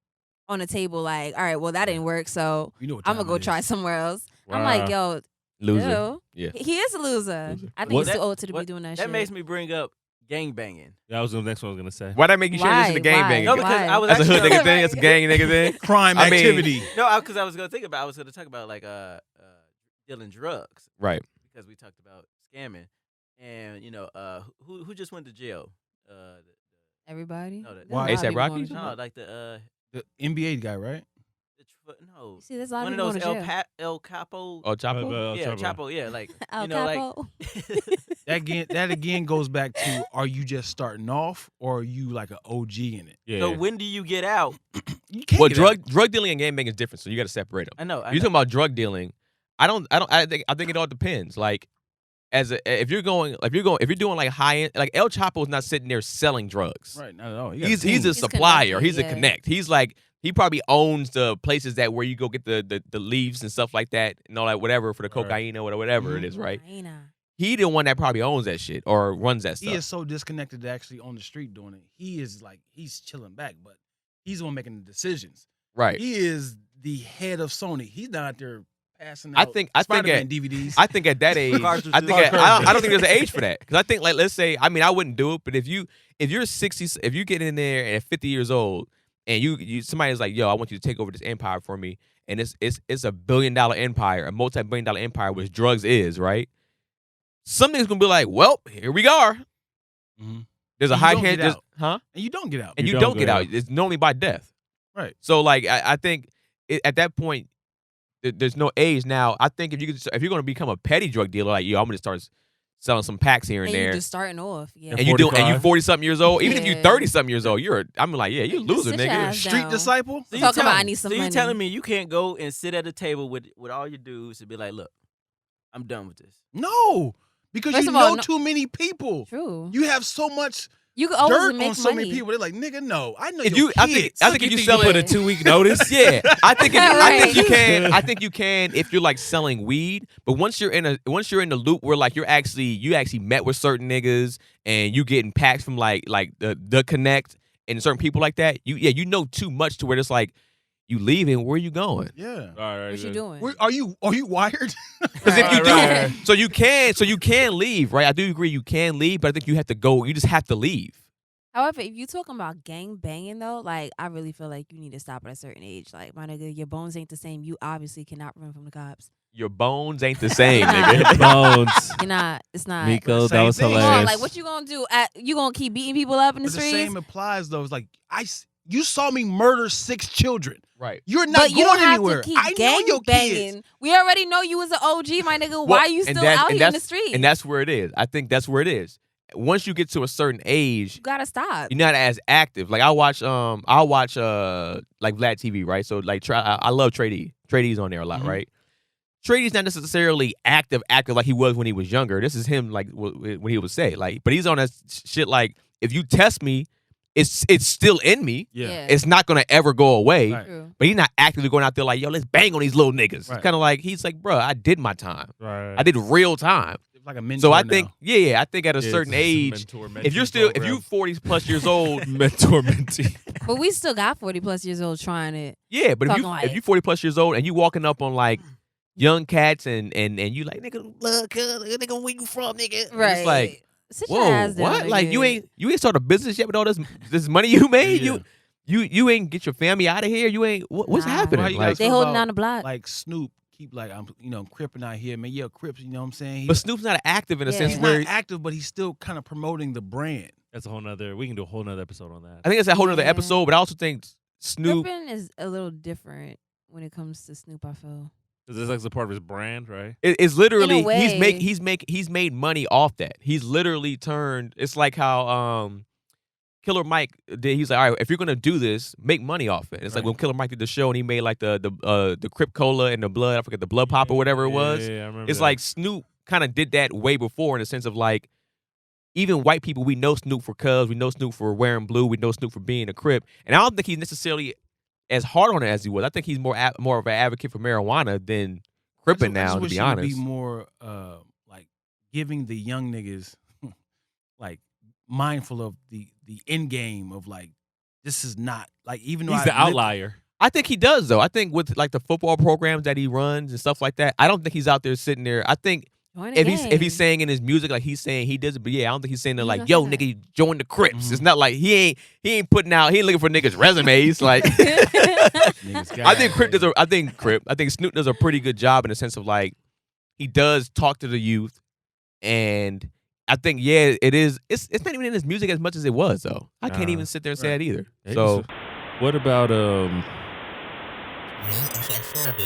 on the table. Like, all right, well that didn't work, so You know what I'm time gonna go it is. try somewhere else. I'm like, yo, Loser. ew. Yeah. He is a loser. Loser. I think What- he's too old to be what- doing that, That shit. makes me bring up gangbanging. That was the next one I was gonna say. Why that make you share this in the Why? gang Why? banging? No, because Why? I was That's a hood actually- nigga thing. That's a gang nigga thing. Crime I mean- activity. No, because I was gonna think about. I was gonna talk about like dealing drugs Right. because we talked about scamming, and you know who just went to jail. Everybody. No, There's Why? a lot of A$AP people Rocky? going to No, jail. like the NBA guy, right? no. See, there's a lot One of of people those going to jail. El Capo. Oh, Chapo. yeah, Chapo. Yeah, like El you know, Capo. like that again goes back to: are you just starting off, or are you like an OG in it? Yeah. So when do you get out? You can't Well, get drug dealing and game banging is different, so you got to separate them. I know. You're talking about drug dealing. I think it all depends. Like, if you're doing like high end, like El Chapo's not sitting there selling drugs. right. Not at all. He's a He's supplier. connected, He's a yeah. connect. He's like he probably owns the places that where you go get the leaves and stuff like that and all that whatever for the Right. cocaine or whatever it is, right? Raina. He the one that probably owns that shit or runs that stuff. He is so disconnected to actually on the street doing it. He is like he's chilling back, but he's the one making the decisions. Right. He is the head of Sony. He's not out there passing I out think Spider-Man at DVDs. I think at that age, Cartridges. I don't think there's an age for that. Because I think like let's say I mean I wouldn't do it, but if you're 60, if you get in there and at 50 years old and you somebody's like, yo, I want you to take over this empire for me, and it's a $1 billion empire, a multi-billion dollar empire, which drugs is, right? Something's gonna be like, well, here we are. Mhm. There's a And you high don't hand, get out. huh? And you don't get out. And you You don't don't get go out. out. It's normally by death. Right. So like I think at that point there's no age now. I think if you're gonna become a petty drug dealer, like yo, I'm gonna start selling some packs here and And there. you just starting off. Yeah. And you 45. 40 something years old. Even if you're Yeah. 30 something years old, I'm like, yeah, you're a Just loser, sit your nigga. ass Street down. disciple. So you Talk tell- about I need some So you money. telling me you can't go and sit at a table with all your dudes and be like, look, I'm done with this. No, because First you of all, know no- too many people. True. You have so much You can always dirt make on so money. many people. They're like, nigga, no, I know If your you, I think, kids. I think if you think sell you put a it, 2-week notice? yeah, I think you can. Right. I think you can if you're like selling weed. But once you're in the loop where like you actually met with certain niggas and you getting packs from like the connect and certain people like that, you know too much to where it's like you leaving. Where you going? Yeah. All right. What you doing? Are you wired? Because if you do, Right. so you can leave, right? I do agree you can leave, but I think you have to go. You just have to leave. However, if you talking about gang banging though, like I really feel like you need to stop at a certain age. Like my nigga, your bones ain't the same. You obviously cannot run from the cops. Your bones ain't the same, Your nigga. bones. You're not. It's not. Miko, that Same was thing. Come hilarious. on, like what you gonna do? You gonna keep beating people up in the But the streets? same applies though. It's like you saw me murder 6 children. Right. You're not But you going don't have anywhere. to keep I know gang your banging. kids. We already know you as an OG, my nigga. Why are you and still that- out and here in the that's- street? And that's where it is. I think that's where it is. Once you get to a certain age, you gotta stop. you're not as active. Like I watch like Vlad TV, right? So like I love Trey D. Trey D's on there a lot, Mhm. right? Trey D's not necessarily active like he was when he was younger. This is him like when he would say like, but he's on that shit like if you test me, it's still in me. Yeah. It's not gonna ever go away. Right. True. But he's not actively going out there like, yo, let's bang on these little niggas. Right. Kind of like he's like, bro, I did my time. Right. I did real time. Like a mentor So I now. think, I think at a certain age, if you 40 plus years old, mentor mentee. But we still got 40 plus years old trying it. yeah. But Talking if like- you 40 plus years old and you walking up on like young cats and you like nigga, blood, nigga, where you from, nigga? And Right. It's like, Sit your whoa, ass down, what? Like nigga. you ain't started a business yet with all this money you made. Yeah. You ain't get your family out of here. You ain't what's Nah. happening? Well, how you Like, guys They feel holding about, down the block. Like Snoop keep like I'm cripping out here, man. Yeah, Crips, you know what I'm saying? but Snoop's not active in a Yeah. sense He's where not active, but he's still kind of promoting the brand. That's a whole nother. We can do a whole nother episode on that. I think it's a whole other Yeah. episode. But I also think Snoop. Crippin' is a little different when it comes to Snoop, I feel. Is this like a part of his brand, right? It's literally In a way. he's made money off that. He's literally turned. It's like how Killer Mike did. He's like, all right, if you're gonna do this, make money off it. It's like Right. when Killer Mike did the show and he made like the Crip Cola and the blood. I forget the blood pop or whatever it was. Yeah, I remember. It's that. like Snoop kind of did that way before in the sense of like. Even white people, we know Snoop for Cubs, we know Snoop for wearing blue, we know Snoop for being a Crip, and I don't think he's necessarily as hard on it as he was. I think he's more of an advocate for marijuana than Crippin' I just now, to wish be he would honest. Be more like giving the young niggas like mindful of the end game of like this is not like even though he's I the lived- outlier. I think he does though. I think with like the football programs that he runs and stuff like that, I don't think he's out there sitting there. I think Join the if he's gang. saying in his music like he's saying he does it, but yeah, I don't think he's saying that He's like, not yo, saying that. nigga, join the Crips. Mhm. It's not like he ain't putting out, he ain't looking for niggas' resumes. Like Niggas got I think it. I think Snoop does a pretty good job in the sense of like he does talk to the youth, and I think it's not even in his music as much as it was though. I can't Nah. even sit there and say that either. Hey, So what about Stop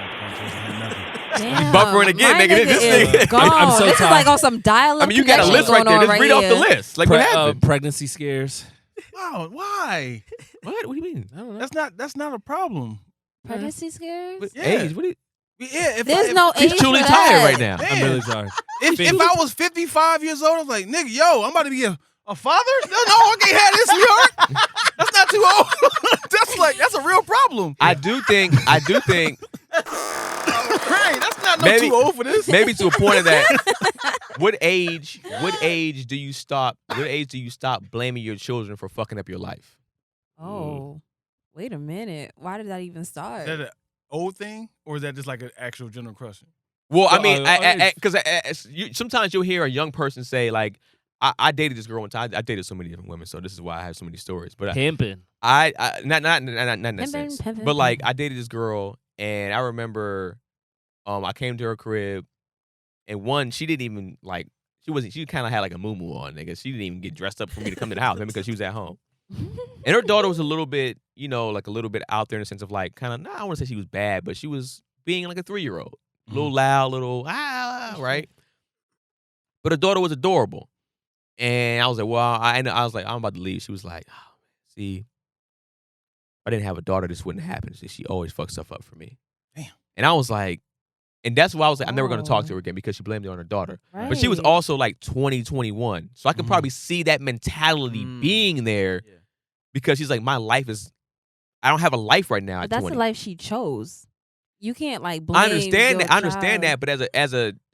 the conversation, had nothing. Damn, buffering again, my nigga. This is nigga. gone. I'm so this is tired. like on some dial-up. I mean, you got a connection list right going there. on Just read off the here. list. Like, what happened? Pregnancy scares. Wow, why? What? What do you mean? I don't know. That's not a problem. Pregnancy scares? What Yeah. age? What do you? Yeah, There's no age He's for truly that. tired right now. I'm really sorry. If I was 55 years old, I was like, nigga, yo, I'm about to be a father? No, I can't have this, sweetheart. That's not too old. that's a real problem. I do think. Right, that's not Maybe- too old for this. Maybe to a point of that. What age do you stop? What age do you stop blaming your children for fucking up your life? Oh, wait a minute. Why did that even start? Is that an old thing, or is that just like an actual general question? Well, I Well, mean, because sometimes you'll hear a young person say like, "I dated this girl one time. I dated so many different women, so this is why I have so many stories." But Pimping. I not in that Pimpin', sense. pimpin', But like, pimpin'. I dated this girl, and I remember, I came to her crib, and she didn't even like. She kind of had like a muumuu on, nigga. She didn't even get dressed up for me to come to the house, maybe because she was at home. And her daughter was a little bit, like a little bit out there in the sense of like, kind of, I don't want to say she was bad, but she was being like a 3-year-old. A little loud, right? But her daughter was adorable. And I was like, well, I was like, I'm about to leave. She was like, oh, see, if I didn't have a daughter, this wouldn't happen. She always fucks stuff up for me. Damn. And I was like, and that's why I was like, I'm never going to talk to Oh. her again because she blamed it on her daughter. Right. But she was also like 20, 21. So I could probably see that mentality being there Yeah. because she's like, my life is, I don't have a life right now But at that's 20. the life she chose. You can't like blame I understand your that. I understand child. that. But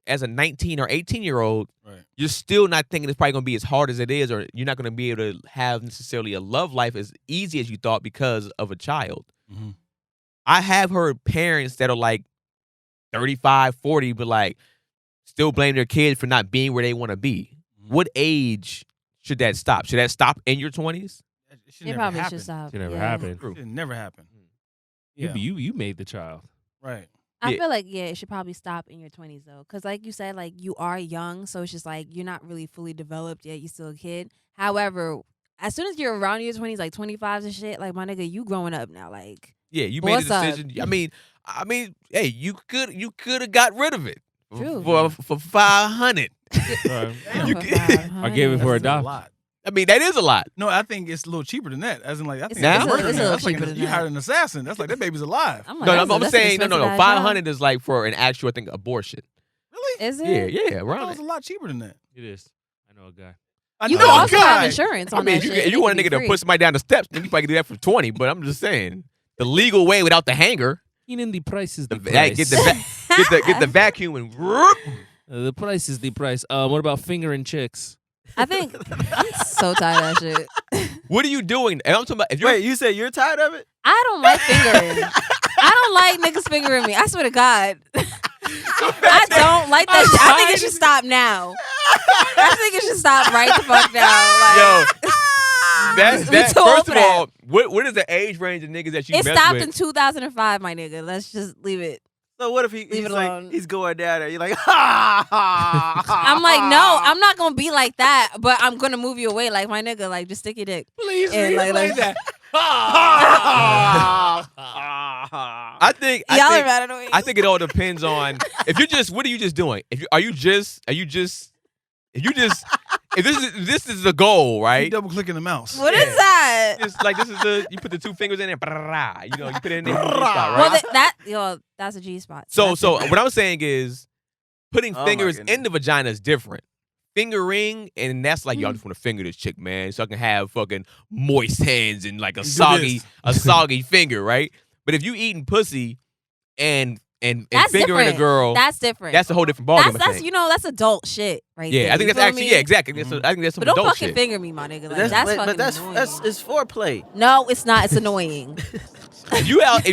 as a 19 or 18-year-old, Right. you're still not thinking it's probably going to be as hard as it is, or you're not going to be able to have necessarily a love life as easy as you thought because of a child. Mm-hmm. I have heard parents that are like 35, 40, but like still blame their kids for not being where they want to be. Mm-hmm. What age should that stop? Should that stop in your 20s? It should It never probably happen. should stop. Should never yeah. happen. It should never happen. You, Yeah. you made the child. Right. I Yeah. feel like it should probably stop in your 20s though, because like you said, like you are young, so it's just like you're not really fully developed yet. You're still a kid. However, as soon as you're around your 20s, like 25s and shit, like my nigga, you growing up now. Like Yeah, you made a What's up? decision. I mean, hey, you could have got rid of it True. for 500. Right. You for can- 500. I gave it for That's a still dollar. lot. I mean, that is a lot. No, I think it's a little cheaper than that. As in, like, I think Now? that's murder It's a now. little That's like cheaper than you that. hired an assassin. That's like that baby's alive. I'm like, No, that's I'm an saying no. expensive ass 500 job. is like for an actual, I think, abortion. Really? Is it? Yeah, I thought around it was it. a lot cheaper than that. It is. I know a guy. I You know can a also have guy. insurance I on mean, that if shit. you want a It nigga can to be put somebody down the steps, then you probably do that for 20. But I'm just saying, the legal way without the hanger, Keenan, the price is the hey, price. get the vacuum and whoop. The price is the price. What about fingering chicks? I think I'm so tired of that shit. What are you doing? And I'm talking about if you're Wait, you said you're tired of it? I don't like fingering. I don't like niggas fingering me. I swear to God. I don't like that shit. I think it should stop now. I think it should stop right the fuck now. Like, Yo, that's we that. too old First for of all, what is the age range of niggas that you it mess stopped with? in 2005, my nigga. Let's just leave it. So what if Leave he's it like alone. he's going down there? You're like, ha ha. I'm like, no, I'm not gonna be like that, but I'm gonna move you away, like my nigga. Like, just stick your dick. Please And like, that. I think Y'all are mad at me. I think it all depends on if you just what are you just doing? If this is the goal, You right? double clicking the mouse. What is that? Just like this is the you put the 2 fingers in there, brrrah, you put it in there, right? Well, that's a G spot. So that's so different. what I'm saying is putting Oh my fingers goodness. in the vagina is different. Fingering, and that's like, yo, I just want to finger this chick, man, so I can have fucking moist hands and like a soggy finger, right? But if you eating pussy and That's fingering different. a girl, That's different. that's a whole different ballgame. That's that's adult shit, right? yeah, there. I think You that's feel actually me? exactly. I think that's some But don't adult fucking shit. finger me, my nigga. Like, that's fucking but that's annoying. it's foreplay. No, it's not. It's annoying. If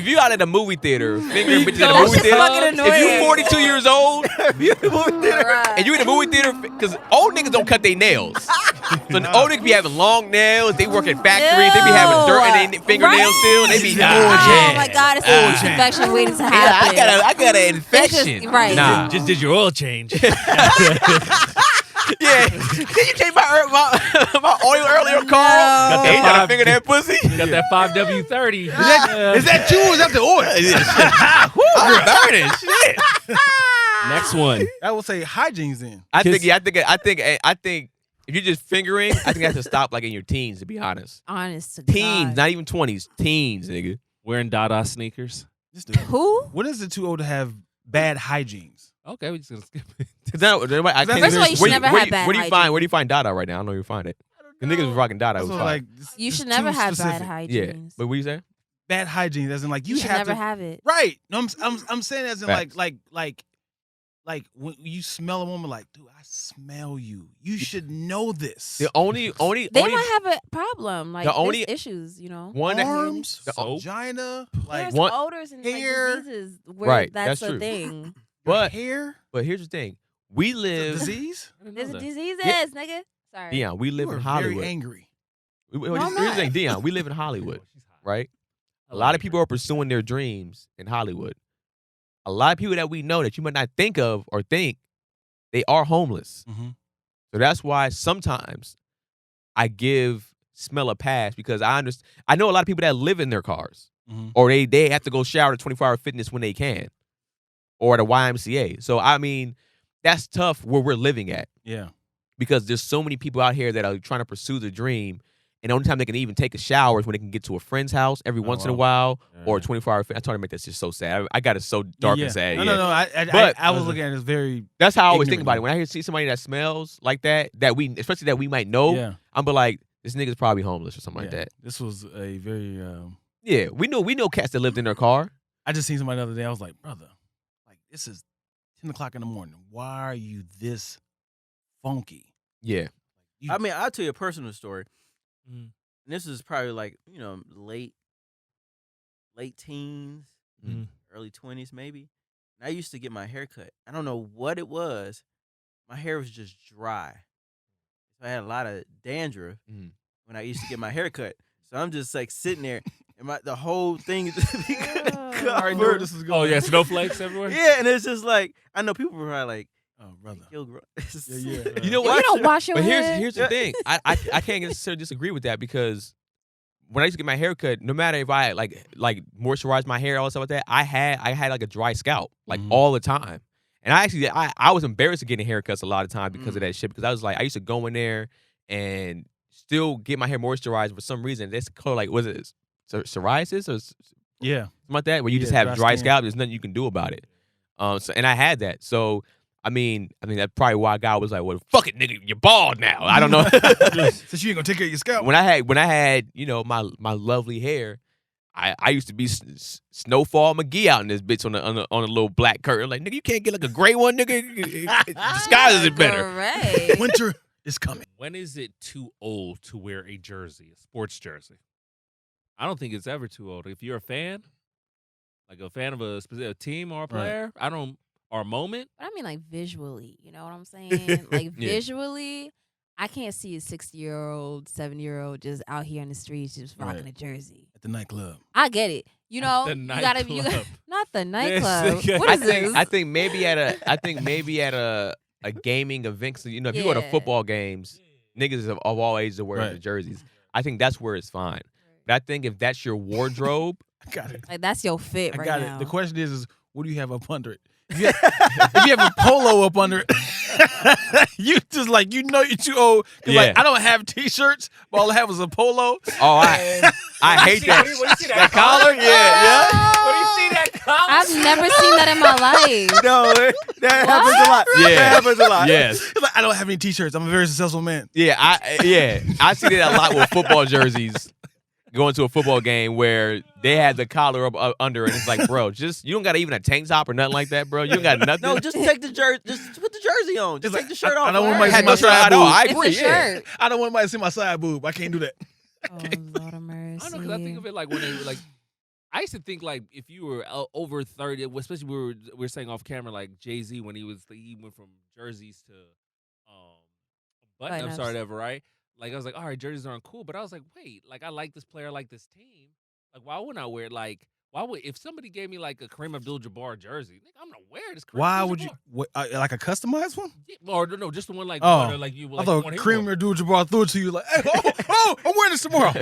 you out at a movie theater, fingering bitches at a That's movie just theater. fucking annoying. If you 42 years old Right. and you in a movie theater, because old niggas don't cut their nails. So old niggas be having long nails. They work at factories. They be having dirt in their fingernails still. They be Oh my god, it's a yeast infection waiting to happen. I got an It's infection. just- right. Nah. Just did your oil change. Yeah. Did you change my oil earlier, Carl? No. Hey, you gotta finger that pussy? Got that 5W30. Is that you or is that the oil? I'm burning shit. Next one. I will say hygiene's in. I think if you're just fingering, I think that has to stop like in your teens. To be honest, Honest to teens, God. not even 20s, teens, nigga. Wearing Dada sneakers. This dude. Who? When is it too old to have bad hygienes? Okay, we just gonna skip it. First of all, you should never have bad Where do you hygiene. find Dada right now? I don't know where you find it. The niggas was rocking Dada. It was fine. You should never have bad hygiene. Yeah, but what you say? Bad hygiene, as in like You should have never to, have it. right. No, I'm saying as in Facts. like when you smell a woman, like, dude, I smell you. You should know this. The only They might have a problem. Like The only- there's issues, you know. one that Arms, Soap. vagina, like There's one- odors and hair. like, diseases where Right, that's that's a true. thing. but hair, here's the thing: we live, disease. There's a diseases, Yeah. nigga. Sorry. Dion. We live You in are Hollywood. very angry. Here's I'm the not. thing, Dion. We live in Hollywood, She's hot. right? I A lot like of people are pursuing their dreams in Hollywood. A lot of people that we know that you might not think of or think, they are homeless. Mhm. So that's why sometimes I give smell a pass because I understand. I know a lot of people that live in their cars Mhm. or they have to go shower at 24-hour fitness when they can or at a YMCA. So, I mean, that's tough where we're living at Yeah. because there's so many people out here that are trying to pursue the dream. And the only time they can even take a shower is when they can get to a friend's house every once in a while or a 24-hour fitness. I told him that's just so sad. I got it so dark yeah. and sad. No, yeah. no, no. I But- was looking at it as very. That's how I always think Ignorant. about it. When I see somebody that smells like that we, especially that we might know, Yeah. I'm be like, this nigga's probably homeless or something like Yeah. that. This was a very. Yeah, we know cats that lived in their car. I just seen somebody the other day. I was like, brother, like this is 10 o'clock in the morning. Why are you this funky? Yeah. You- I mean, I'll tell you a personal story. Mhm. And this is probably like, late teens, Mhm. early 20s maybe. And I used to get my hair cut. I don't know what it was. My hair was just dry. So I had a lot of dandruff Mhm. when I used to get my hair cut. So I'm just like sitting there and the whole thing is just be I already know where covered. this is going. Oh yeah, snowflakes everywhere. Yeah, and it's just like, I know people were probably like, Oh, brother. yo, bro. Yeah. You know Well, what? you don't wash your But hair. here's the thing. I can't necessarily disagree with that because when I used to get my hair cut, no matter if I like moisturize my hair, all that stuff like that, I had like a dry scalp like Mhm. all the time. And I was embarrassed of getting haircuts a lot of times because of that shit. Because I was like, I used to go in there and still get my hair moisturized for some reason. That's called like, was it psoriasis or something Yeah. like that? Where you just Yeah, have dry dry skin. scalp. There's nothing you can do about it. And I had that. So I mean that's probably why God was like, well, fuck it, nigga, you're bald now. I don't know. Since you ain't gonna take care of your scalp. when I had my lovely hair, I used to be Snowfall McGee out in this bitch on a little black curtain. Like, nigga, you can't get like a gray one, nigga. Disguises it better. Correct. Winter is coming. When is it too old to wear a jersey, a sports jersey? I don't think it's ever too old. If you're a fan, like a fan of a specific team or a player, or a moment. But I mean, like visually, you know what I'm saying? Like Yeah. visually, I can't see a 60-year-old, 70-year-old just out here in the streets just rocking Right. a jersey. At the nightclub. I get it. You know, the you gotta nightclub. not the nightclub. Yes. What is this? I think maybe at a gaming event. So, if you go to Yeah. football games, niggas of all ages are wearing Right. the jerseys. I think that's where it's fine. But I think if that's your wardrobe, I got it. Like that's your fit I right got now. it. The question is what do you have up under it? If you have a polo up under it, you just like you're too old. 'Cause, like Yeah. I don't have t-shirts, but all I have is a polo. oh, I hate that. What do you see That collar, yeah. What do you see that collar? I've never seen that in my life. No, that happens a lot. Yeah. That happens a lot. Yes. It's like, I don't have any t-shirts. I'm a very successful man. Yeah, I see that a lot with football jerseys. Going to a football game where they had the collar up under it. It's like, bro, you don't got even a tank top or nothing like that, bro. You don't got nothing. No, just take the jersey. Just put the jersey on. Just It's take like, the shirt I off. don't want Larry. my- had no my shirt side at all. boob. I It's agree. a Yeah. shirt. I don't want anybody to see my side boob. I can't do that. Oh, Lord of mercy. I don't know because I think of it like when they were like. I used to think like if you were over 30, especially we were saying off camera like Jay-Z when he went from jerseys to button-ups or whatever, right? Like I was like, all right, jerseys aren't cool, but I was like, wait, like I like this player, I like this team. Like why wouldn't I wear it? Like why would if somebody gave me like a Kareem Abdul-Jabbar jersey, I'm gonna wear this. Kareem Why would you Abdul-Jabbar. like a customized one? Yeah, or no, just the one like Oh, like you. I Like, thought the one he Kareem wore. Abdul-Jabbar threw it to you like, hey, oh, I'm wearing this tomorrow.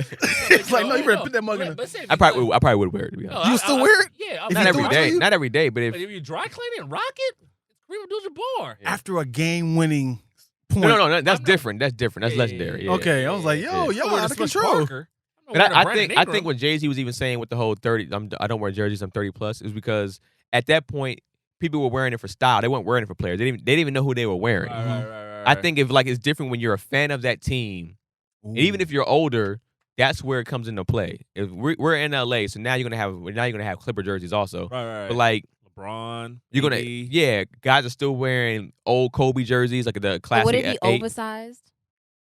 It's like, no, you better put that mug in. But say if I you probably like- would wear it, to be honest. No, You would still wear it? Yeah, If Not you every threw it to day. you? Not every day, but if But if you dry clean it and rock it, it's Kareem Abdul-Jabbar. after a game-winning point. No, that's different. That's different. That's legendary. Yeah. Okay, I was like, yo, y'all out of control. Parker. But I think what Jay-Z was even saying with the whole 30, I don't wear jerseys, I'm 30 plus, is because at that point, people were wearing it for style. They weren't wearing it for players. They didn't even know who they were wearing. Right. I think if it's different when you're a fan of that team, and even if you're older, that's where it comes into play. If we're in LA, so now you're gonna have Clipper jerseys also. Right. But like LeBron, you're gonna guys are still wearing old Kobe jerseys, like the classic. But would it be 8. oversized?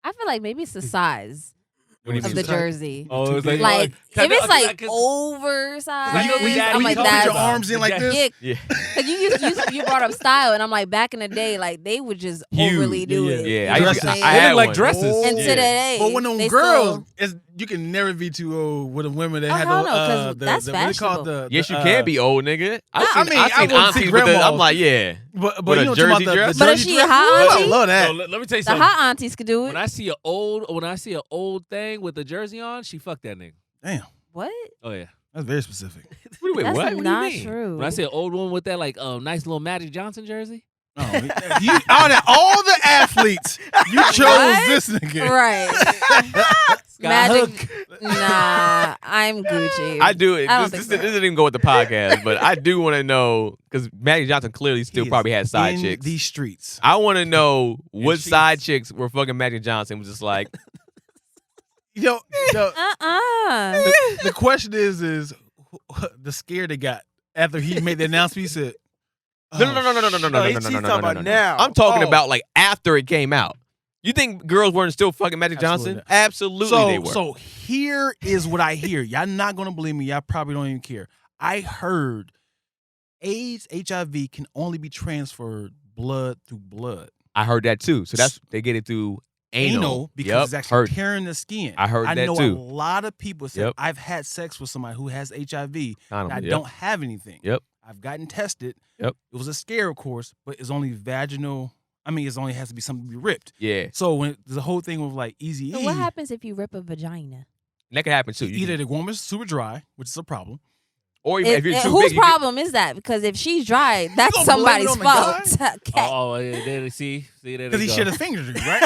I feel like maybe it's the size What do you of mean? the jersey. Oh, it's Like if it's like oversized, oversized, I'm like put that's your arms in like this. Yeah, Yeah. Cause you brought up style, and I'm like back in the day, like they would just Huge. overly do it. Yeah, You know I what I'm I saying? had look like one. dresses. And to today, But when them they girls, still, you can never be too old with the women. They Oh, had hell the, no, 'cause that's what they call fashionable. Yes, you can be old, nigga. I mean, I I've seen wouldn't see aunties with the, grandmas. I'm like, yeah. But With you a know what I'm jersey talking about, dress? the But jersey is she a dress? hot I auntie? love that. So, let me tell you the something. hot aunties could do When it. I see an old thing with a jersey on, she fucked that nigga. Damn, What? Oh yeah. that's very specific. Wait, That's what? What do you not mean? true. When I see an old woman with that like nice little Magic Johnson jersey, Oh, all the athletes, you chose What? this nigga. Right. Magic. Hook. Nah, I'm Gucci. I do it. I don't This think so. doesn't even go with the podcast, but I do want to know because Magic Johnson clearly still He probably is had side in chicks. these streets. I want to know what sheets. side chicks were fucking Magic Johnson. Was just like, Yo, the question is the scare they got after he made the announcement. He said, no. He's talking about now. I'm talking Oh. about like after it came out. You think girls weren't still fucking Magic Johnson? Absolutely, they were. So here is what I hear. Y'all not gonna believe me. Y'all probably don't even care. I heard AIDS, HIV can only be transferred blood through blood. I heard that too. So that's they get it through anal. Because Yep, it's actually heard. tearing the skin. I heard that know too. a lot of people said Yep. I've had sex with somebody who has HIV. Condom, I yep. don't have anything. Yep. I've gotten tested. Yep. It was a scare, of course, but it's only vaginal. I mean, it only has to be something to be ripped. Yeah, So when the whole thing with like Easy So what happens if you rip a vagina? that could happen too. You either can- the woman's super dry, which is a problem. or even if you're too Whose big, you problem is that? Because if she's dry, that's gonna blame it somebody's on the fault. Okay. oh, there see there they Because he go. should have fingered you, right?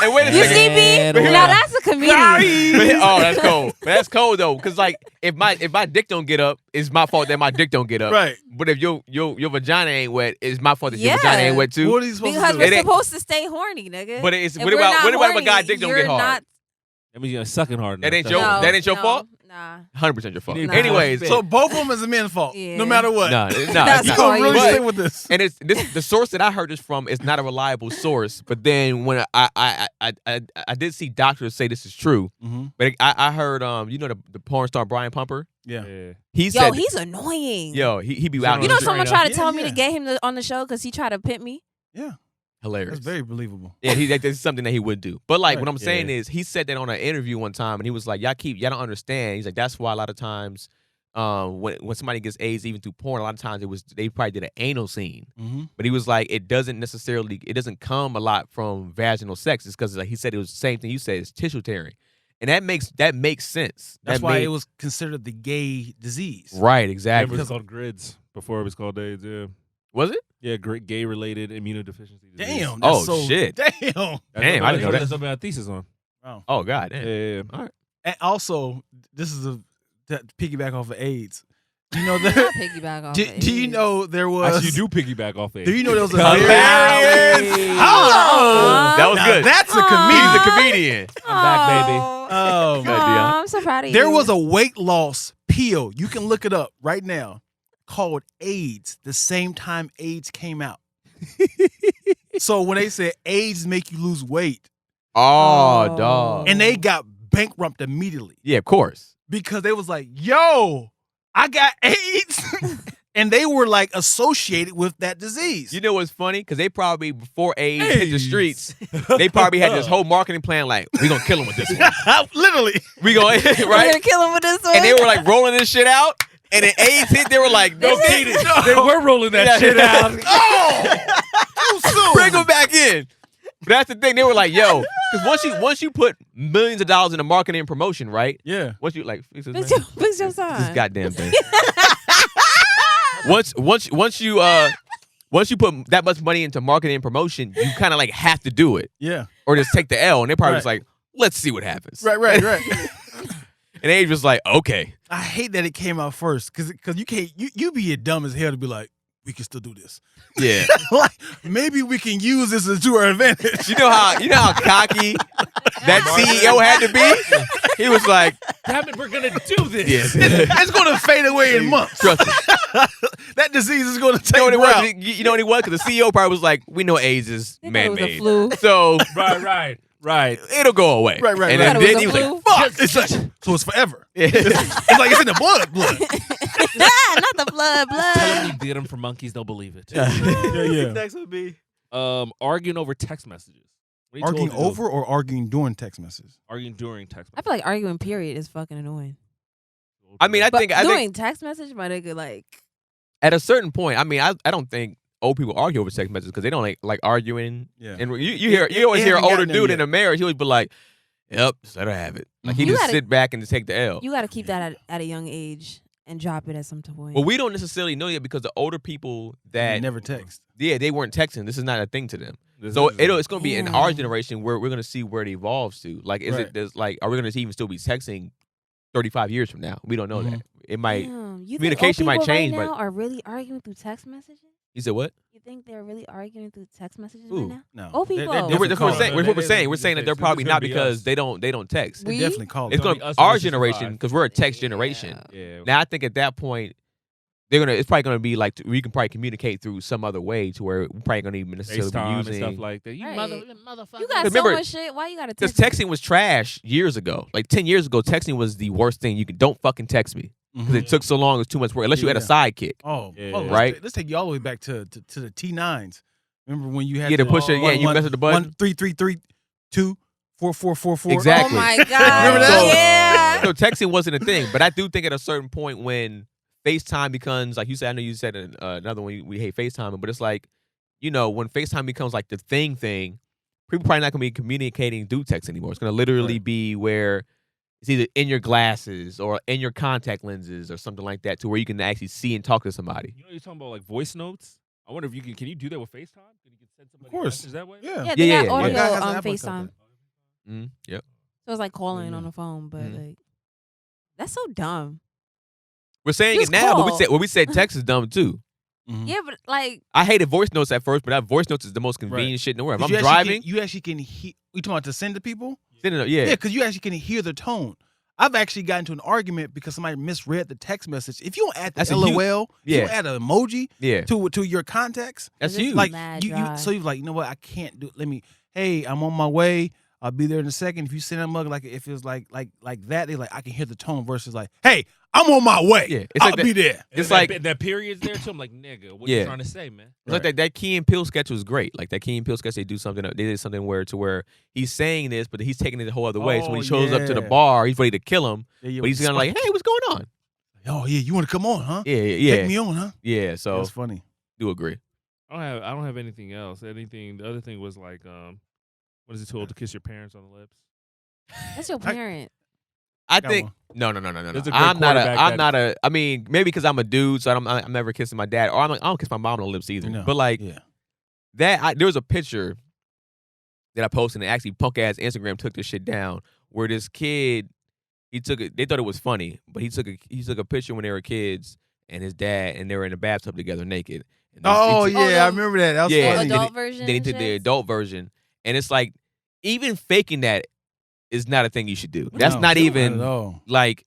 Hey, wait a You second. see Man, me? wow. Now that's a comedian. Oh, that's cold. But that's cold though, because like if my dick don't get up, it's my fault that my dick don't get up. Right. But if your vagina ain't wet, it's my fault that your Yeah. vagina ain't wet too. What are you supposed Because to do? we're It ain't- supposed to stay horny, nigga. But it's If what we're about not what about if a horny, guy dick don't you're get hard? not- That means you're sucking hard enough. That ain't That's your- all. that ain't your fault? Nah. 100% your fault. You need to Anyways, spit. So both of them is a man's fault, Yeah. no matter what. no, That's it's You not. all gonna you really need. stay with this? And it's the source that I heard this from is not a reliable source. But then when I did see doctors say this is true, Mm-hmm. but I heard the porn star Brian Pumper. Yeah. Yeah. He Yo, said he's annoying. he be So out. You in know the someone street. tried to tell me Yeah. to get him on the show because he tried to pimp me? Hilarious. That's very believable. Yeah, that's something that he would do. But like Right. what I'm saying Yeah. is he said that on an interview one time and he was like, y'all don't understand. He's like, that's why a lot of times when somebody gets AIDS even through porn, a lot of times they probably did an anal scene. Mm-hmm. But he was like, it doesn't come a lot from vaginal sex. It's because like he said it was the same thing you said, it's tissue tearing. And that makes sense. That's That why made- it was considered the gay disease. right, It exactly. was called grids before it was called AIDS. Yeah. Was it? Yeah, gay-related immunodeficiency disease. Damn. Oh, That's so, shit. Damn. That's Damn, what- I didn't know that. That's something I thesis on. Wow. Oh God, Yeah, damn. yeah, yeah. And also, this is to piggyback off of AIDS. You know Not that? piggyback off do, of do you AIDS. know there was? Actually, you do piggyback off AIDS. Do you know there was a Hilarious. Aw. That was Now good. That's a Aw. comedian. He's a comedian. I'm back, baby. Oh, Oh, Good, Dion. I'm so proud of you. there was a weight loss pill. You can look it up right now called AIDS. The same time AIDS came out. So when they said AIDS make you lose weight, Oh, dog. and they got bankrupt immediately Yeah, of course. because they was like, "Yo, I got AIDS," and they were like associated with that disease. You know what's funny? Because they probably before AIDS hit the AIDS. streets, they probably had this whole marketing plan. Like, we gonna kill him with this one. Literally. We gonna We're right. gonna kill him with this one. And they were like rolling this shit out. And then AIDS hit. They were like, no, They Keenan, They were rolling that Yeah. shit out. Oh, too soon. bring him back in. But that's the thing. They were like, yo, because once you put millions of dollars into marketing and promotion, right? Yeah. Once you like, fix this, man. Fix your sign. This goddamn thing. once you put that much money into marketing and promotion, you kind of like have to do it. Yeah. Or just take the L. And they're probably Right. just like, let's see what happens. Right. And Age was like, okay. I hate that it came out first because you can't you be dumb as hell to be like, we can still do this. Yeah. Like maybe we can use this to our advantage. You know how cocky that CEO had to be? He was like, Damn it, we're gonna do this. yes. It's going to fade away in months. Trust me. That disease is going to take You know what it was? route. You know what it was? Because the CEO probably was like, we know AIDS is They thought it was a man-made. flu. So Right. it'll go away. Right. And Thought then it was he a was flu. like, fuck. It's like, so it's forever. Yeah. It's like it's in the blood. Not the blood. Tell them you did them for monkeys, they'll believe it. Yeah. Next would be Arguing over text messages. What are you Arguing told to do? over or arguing during text messages? Arguing during text I messages. feel like arguing period is fucking annoying. I mean, I But think doing text message, my nigga, like at a certain point, I mean, I don't think old people argue over text messages because they don't like arguing. Yeah. And you always it hear an hasn't older gotten there dude yet. in a marriage. He always be like, "Yep, just let her have it." Like he You just gotta- sit back and just take the L. you got to keep that at a young age and drop it at some point. Well, we don't necessarily know yet because the older people They that never text. they weren't texting. This is not a thing to them. This So is- it's going to be in our Damn. generation where we're going to see where it evolves to. Like, is Right. it there's like, are we going to even still be texting 35 years from now? We don't know that. It might. Damn, you communication think might old people change, right but- now are really arguing through text messages? You said what? You think they're really arguing through text messages Ooh. right now? No. Old people. That's different what we're calls. saying. We're They- saying. they- We're saying that they're it's probably gonna not be because us. they don't text. They We- definitely call It's it. going be to us our versus generation five. because we're a text generation. Yeah. Yeah. Now I think at that point it's probably gonna be like we can probably communicate through some other way to where we're probably gonna even necessarily FaceTime be and stuff using like that. You Right. motherfucker. You got Remember- so much shit. Why you got to because text? texting was trash years ago. Like 10 years ago, texting was the worst thing. You can don't fucking text me because it took so long. It was too much work. Unless you had a Yeah. sidekick. Oh, Yeah. well, Right. Let's take you all the way back to the T9s. Remember when you had Yeah, to push it. Yeah, you mess with the button. 1 3 3 3 2 4 4 4 4. Exactly. Oh my god. Remember that? Yeah. So texting wasn't a thing, but I do think at a certain point when FaceTime becomes like you said, I know you said another one we hate FaceTime, but it's like, when FaceTime becomes like the thing, people probably not gonna be communicating through text anymore. It's gonna literally be where it's either in your glasses or in your contact lenses or something like that, to where you can actually see and talk to somebody. You know you're talking about like voice notes. I wonder if you can you do that with FaceTime? Can you send somebody a course. message that way? Yeah. Yeah, they Yeah, got yeah, audio yeah. My guy has an on app like FaceTime. that. Yep. So it's like calling Yeah. on the phone, but Mhm. like that's so dumb. We're saying Just it now, call. but we said text is dumb too. Mhm. Yeah, but like I hated voice notes at first, but that voice notes is the most convenient shit in the world. If 'Cause I'm you actually driving, you actually can hear. You talking about to send to people? send it, Yeah, because you actually can hear the tone. I've actually gotten into an argument because somebody misread the text message. If you don't add the That's a huge- LOL, if you yeah. don't add an emoji yeah, to your contacts, that's This is huge. like mad you dry. so you're like, you know what, I can't do. Hey, I'm on my way. I'll be there in a second. If you send a mug like if it's like that, they're like, I can hear the tone versus like, hey, I'm on my way. Yeah, it's I'll like that- be there. It's that, like- that period's there too. I'm like, nigga, what Yeah. you trying to say, man? It's like that Key and Peele sketch was great. Like that Key and Peele sketch, they did something where he's saying this, but he's taking it a whole other way. So when he shows up to the yeah. bar, he's ready to kill him, Yeah, but he's gonna like, hey, what's going on? oh yeah, you want to come on, huh? Yeah. Take me on, huh? Yeah. So That's funny. do agree. I don't have anything else. The other thing was like, what is it told to kiss your parents on the lips? that's your parent. I Got think one. no. There's a great I'm not a. quarterback I'm that- not a. I mean, maybe because I'm a dude, so I'm never kissing my dad, or I'm like I don't kiss my mom on the lips either. No. But like yeah. there was a picture that I posted, and actually punk ass Instagram took this shit down, where this kid he took it. They thought it was funny, but he took a picture when they were kids, and his dad, and they were in the bathtub together naked. And Oh he took- yeah, I the- remember that. That was Yeah, funny. Adult version. Then he and took the shit? adult version, and it's like even faking that is not a thing you should do. No, That's not even at all. like.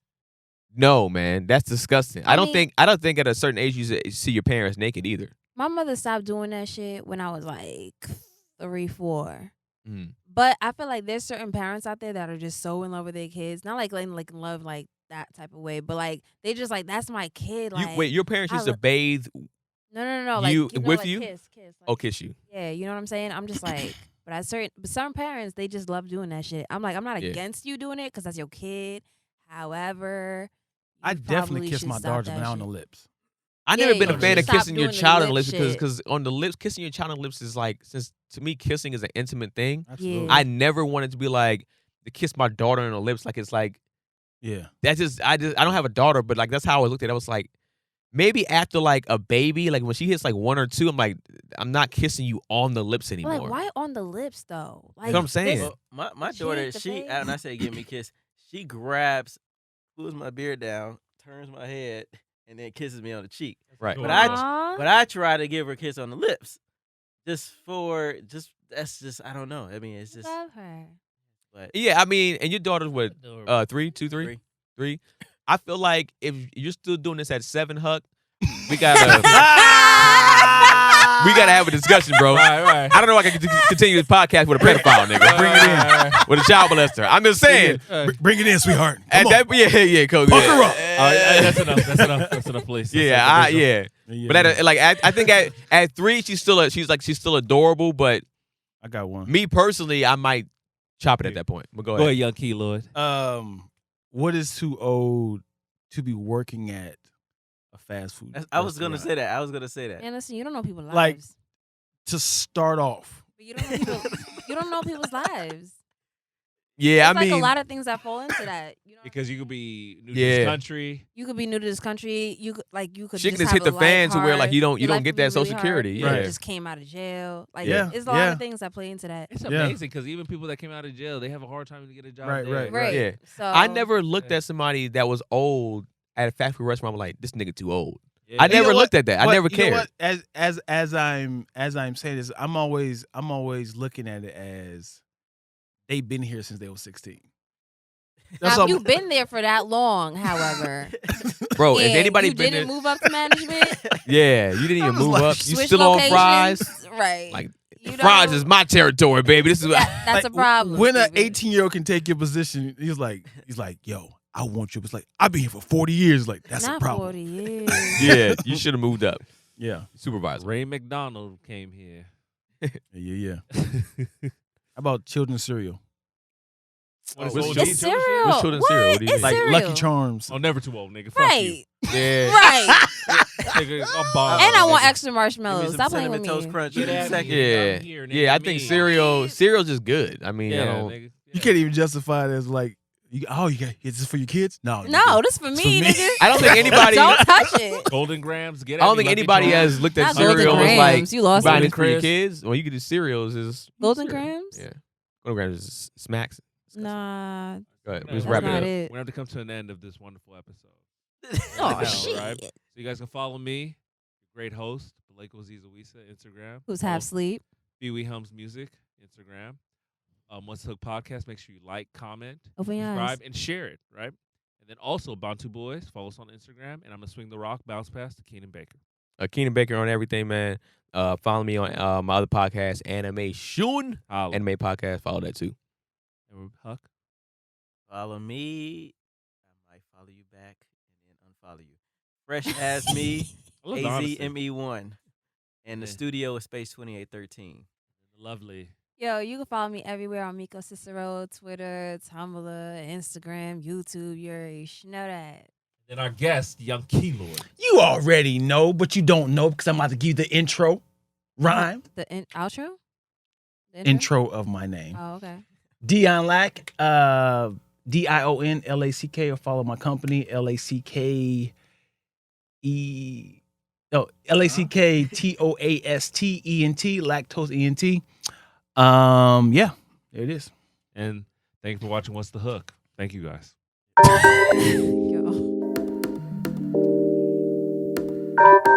No, man, that's disgusting. I I don't mean- think at a certain age you see your parents naked either. My mother stopped doing that shit when I was like 3, 4. Mm. But I feel like there's certain parents out there that are just so in love with their kids. Not like in love like that type of way, but like they just like that's my kid. Like Wait, your parents used I to bathe no. Like you- with like, you? Kiss. Like, or kiss you? yeah, you know what I'm saying? I'm just like, but some parents they just love doing that shit. I'm like, I'm not Yeah. against you doing it because that's your kid. However, I you definitely probably kiss should my stop daughters, that but not on shit. the lips. I never been a you fan of stop kissing your doing the child on the lip lips shit. because on the lips, kissing your child on the lips is like, since to me kissing is an intimate thing. Absolutely. I never wanted to be like to kiss my daughter on the lips. Like it's like Yeah. that's just I don't have a daughter, but like that's how I looked at it. I was like, maybe after like a baby, like when she hits like 1 or 2, I'm like, I'm not kissing you on the lips anymore. Like, why on the lips though? Like, That's what I'm saying. this- Well, my She daughter, hit the face. and I say give me a kiss. She grabs, pulls my beard down, turns my head, and then kisses me on the cheek. Right. But Aw. I try to give her a kiss on the lips, that's just I don't know. I mean, it's just. Love her. But Yeah, I mean, and your daughter's what? Adorable. 3, 2, 3, Three. 3. I feel like if you're still doing this at 7, Huck, we gotta have a discussion, bro. Right. I don't know if I can continue this podcast with a pedophile, nigga. Bring it in. With a child molester. I'm just saying. Bring it in, sweetheart. At Come on. that, yeah, coach. Hook her up. That's enough. That's enough, please. Yeah, Yeah. But I think at 3, she's still adorable. But I got one. me personally, I might chop it at that point. But go Go ahead. ahead, young Key Lloyd. What is too old to be working at a fast food? I was gonna restaurant? say that. And listen, you don't know people's lives. Like- To start off, But you don't know you don't know people's lives. Yeah, It's I like mean, a lot of things that fall into that. You know, Because you could be new to Yeah. this country. you could be new to this country. You could shit just can have hit the a life fan to where like hard. you don't Your life get could be that Social really hard. Security. You Yeah. just came out of jail. Like Yeah. it's a lot of things that play into that. It's Yeah. amazing because even people that came out of jail, they have a hard time to get a job. Right, there. right. Yeah. So I never looked at somebody that was old at a fast food restaurant. I'm like, this nigga too old. Yeah. I You know never what? looked at that. I But never you know cared. what? As I'm saying this, I'm always looking at it as they've been here since they were 16. That's Now, all. you've been there for that long, however. Bro, if and anybody you been didn't there, move up to management, yeah, you didn't even was move like, up. You switch still on locations, fries. right? Like You fries know, is my territory, baby. This is that's a problem. When an Stevie. 18-year-old can take your position, he's like, yo, I want you. It's like, I've been here for 40 years. Like, that's Not a problem. 40 years. yeah. You should have moved up, Yeah. supervisor. Ray McDonald came here. Yeah. How about children's cereal? What is what's OG? children's It's cereal. What's children's cereal? What do you It's mean? Like cereal. Lucky Charms. Oh, never too old, nigga. Fuck you. Right. Yeah. Right. Nigga, I'm bald. And I want nigga. extra marshmallows. Stop playing with Toast me. crunch Get in out a of second. here. Yeah. I'm here, nigga. Yeah, I I think mean- cereal's just good. I mean, I Yeah, don't. nigga. You can't even justify it as like, you got is this for your kids? No. No, this for me, for me. nigga. I don't think anybody. Don't touch it. Golden Grams. Get I at don't me, think Lucky anybody Charms. has looked at Not Golden cereal and was like Grams. You lost buying it. it for your Chris. kids. Well, you could do cereals is Golden cereal. Grams? Yeah, Golden Grams is smacks. Nah. Go ahead. No, Let's that's wrap not it up. it. We have to come to an end of this wonderful episode. Oh, Right now, shit. right? So you guys can follow me, great host, Bileko Wissa, Instagram. Who's half sleep? Pee-wee Hums Music, Instagram. What's the Hook Podcast? Make sure you like, comment, Open your eyes. subscribe, and share it, right? And then also Bantu Boys, follow us on Instagram. And I'm gonna swing the rock, bounce pass to Keenan Baker. Keenan Baker on everything, man. Follow me on my other podcast, Animation Holla. Anime Podcast. Follow that too. And we're Huck. Follow me. I might follow you back and then unfollow you. Fresh as me, I love the honesty. AZME1. And the Yeah. studio is Space 2813. Lovely. Yo, you can follow me everywhere on Meeko Cicero, Twitter, Tumblr, Instagram, YouTube. You already know that. Then our guest, young Key Lord. You already know, but you don't know because I'm about to give you the intro rhyme. The outro? The Intro of my name. Oh, okay. Dion Lack, Dion Lack, or follow my company, LACKTOASTENT. Lactose ENT. Yeah, there it is. And thank you for watching What's the Hook. Thank you guys. Yo.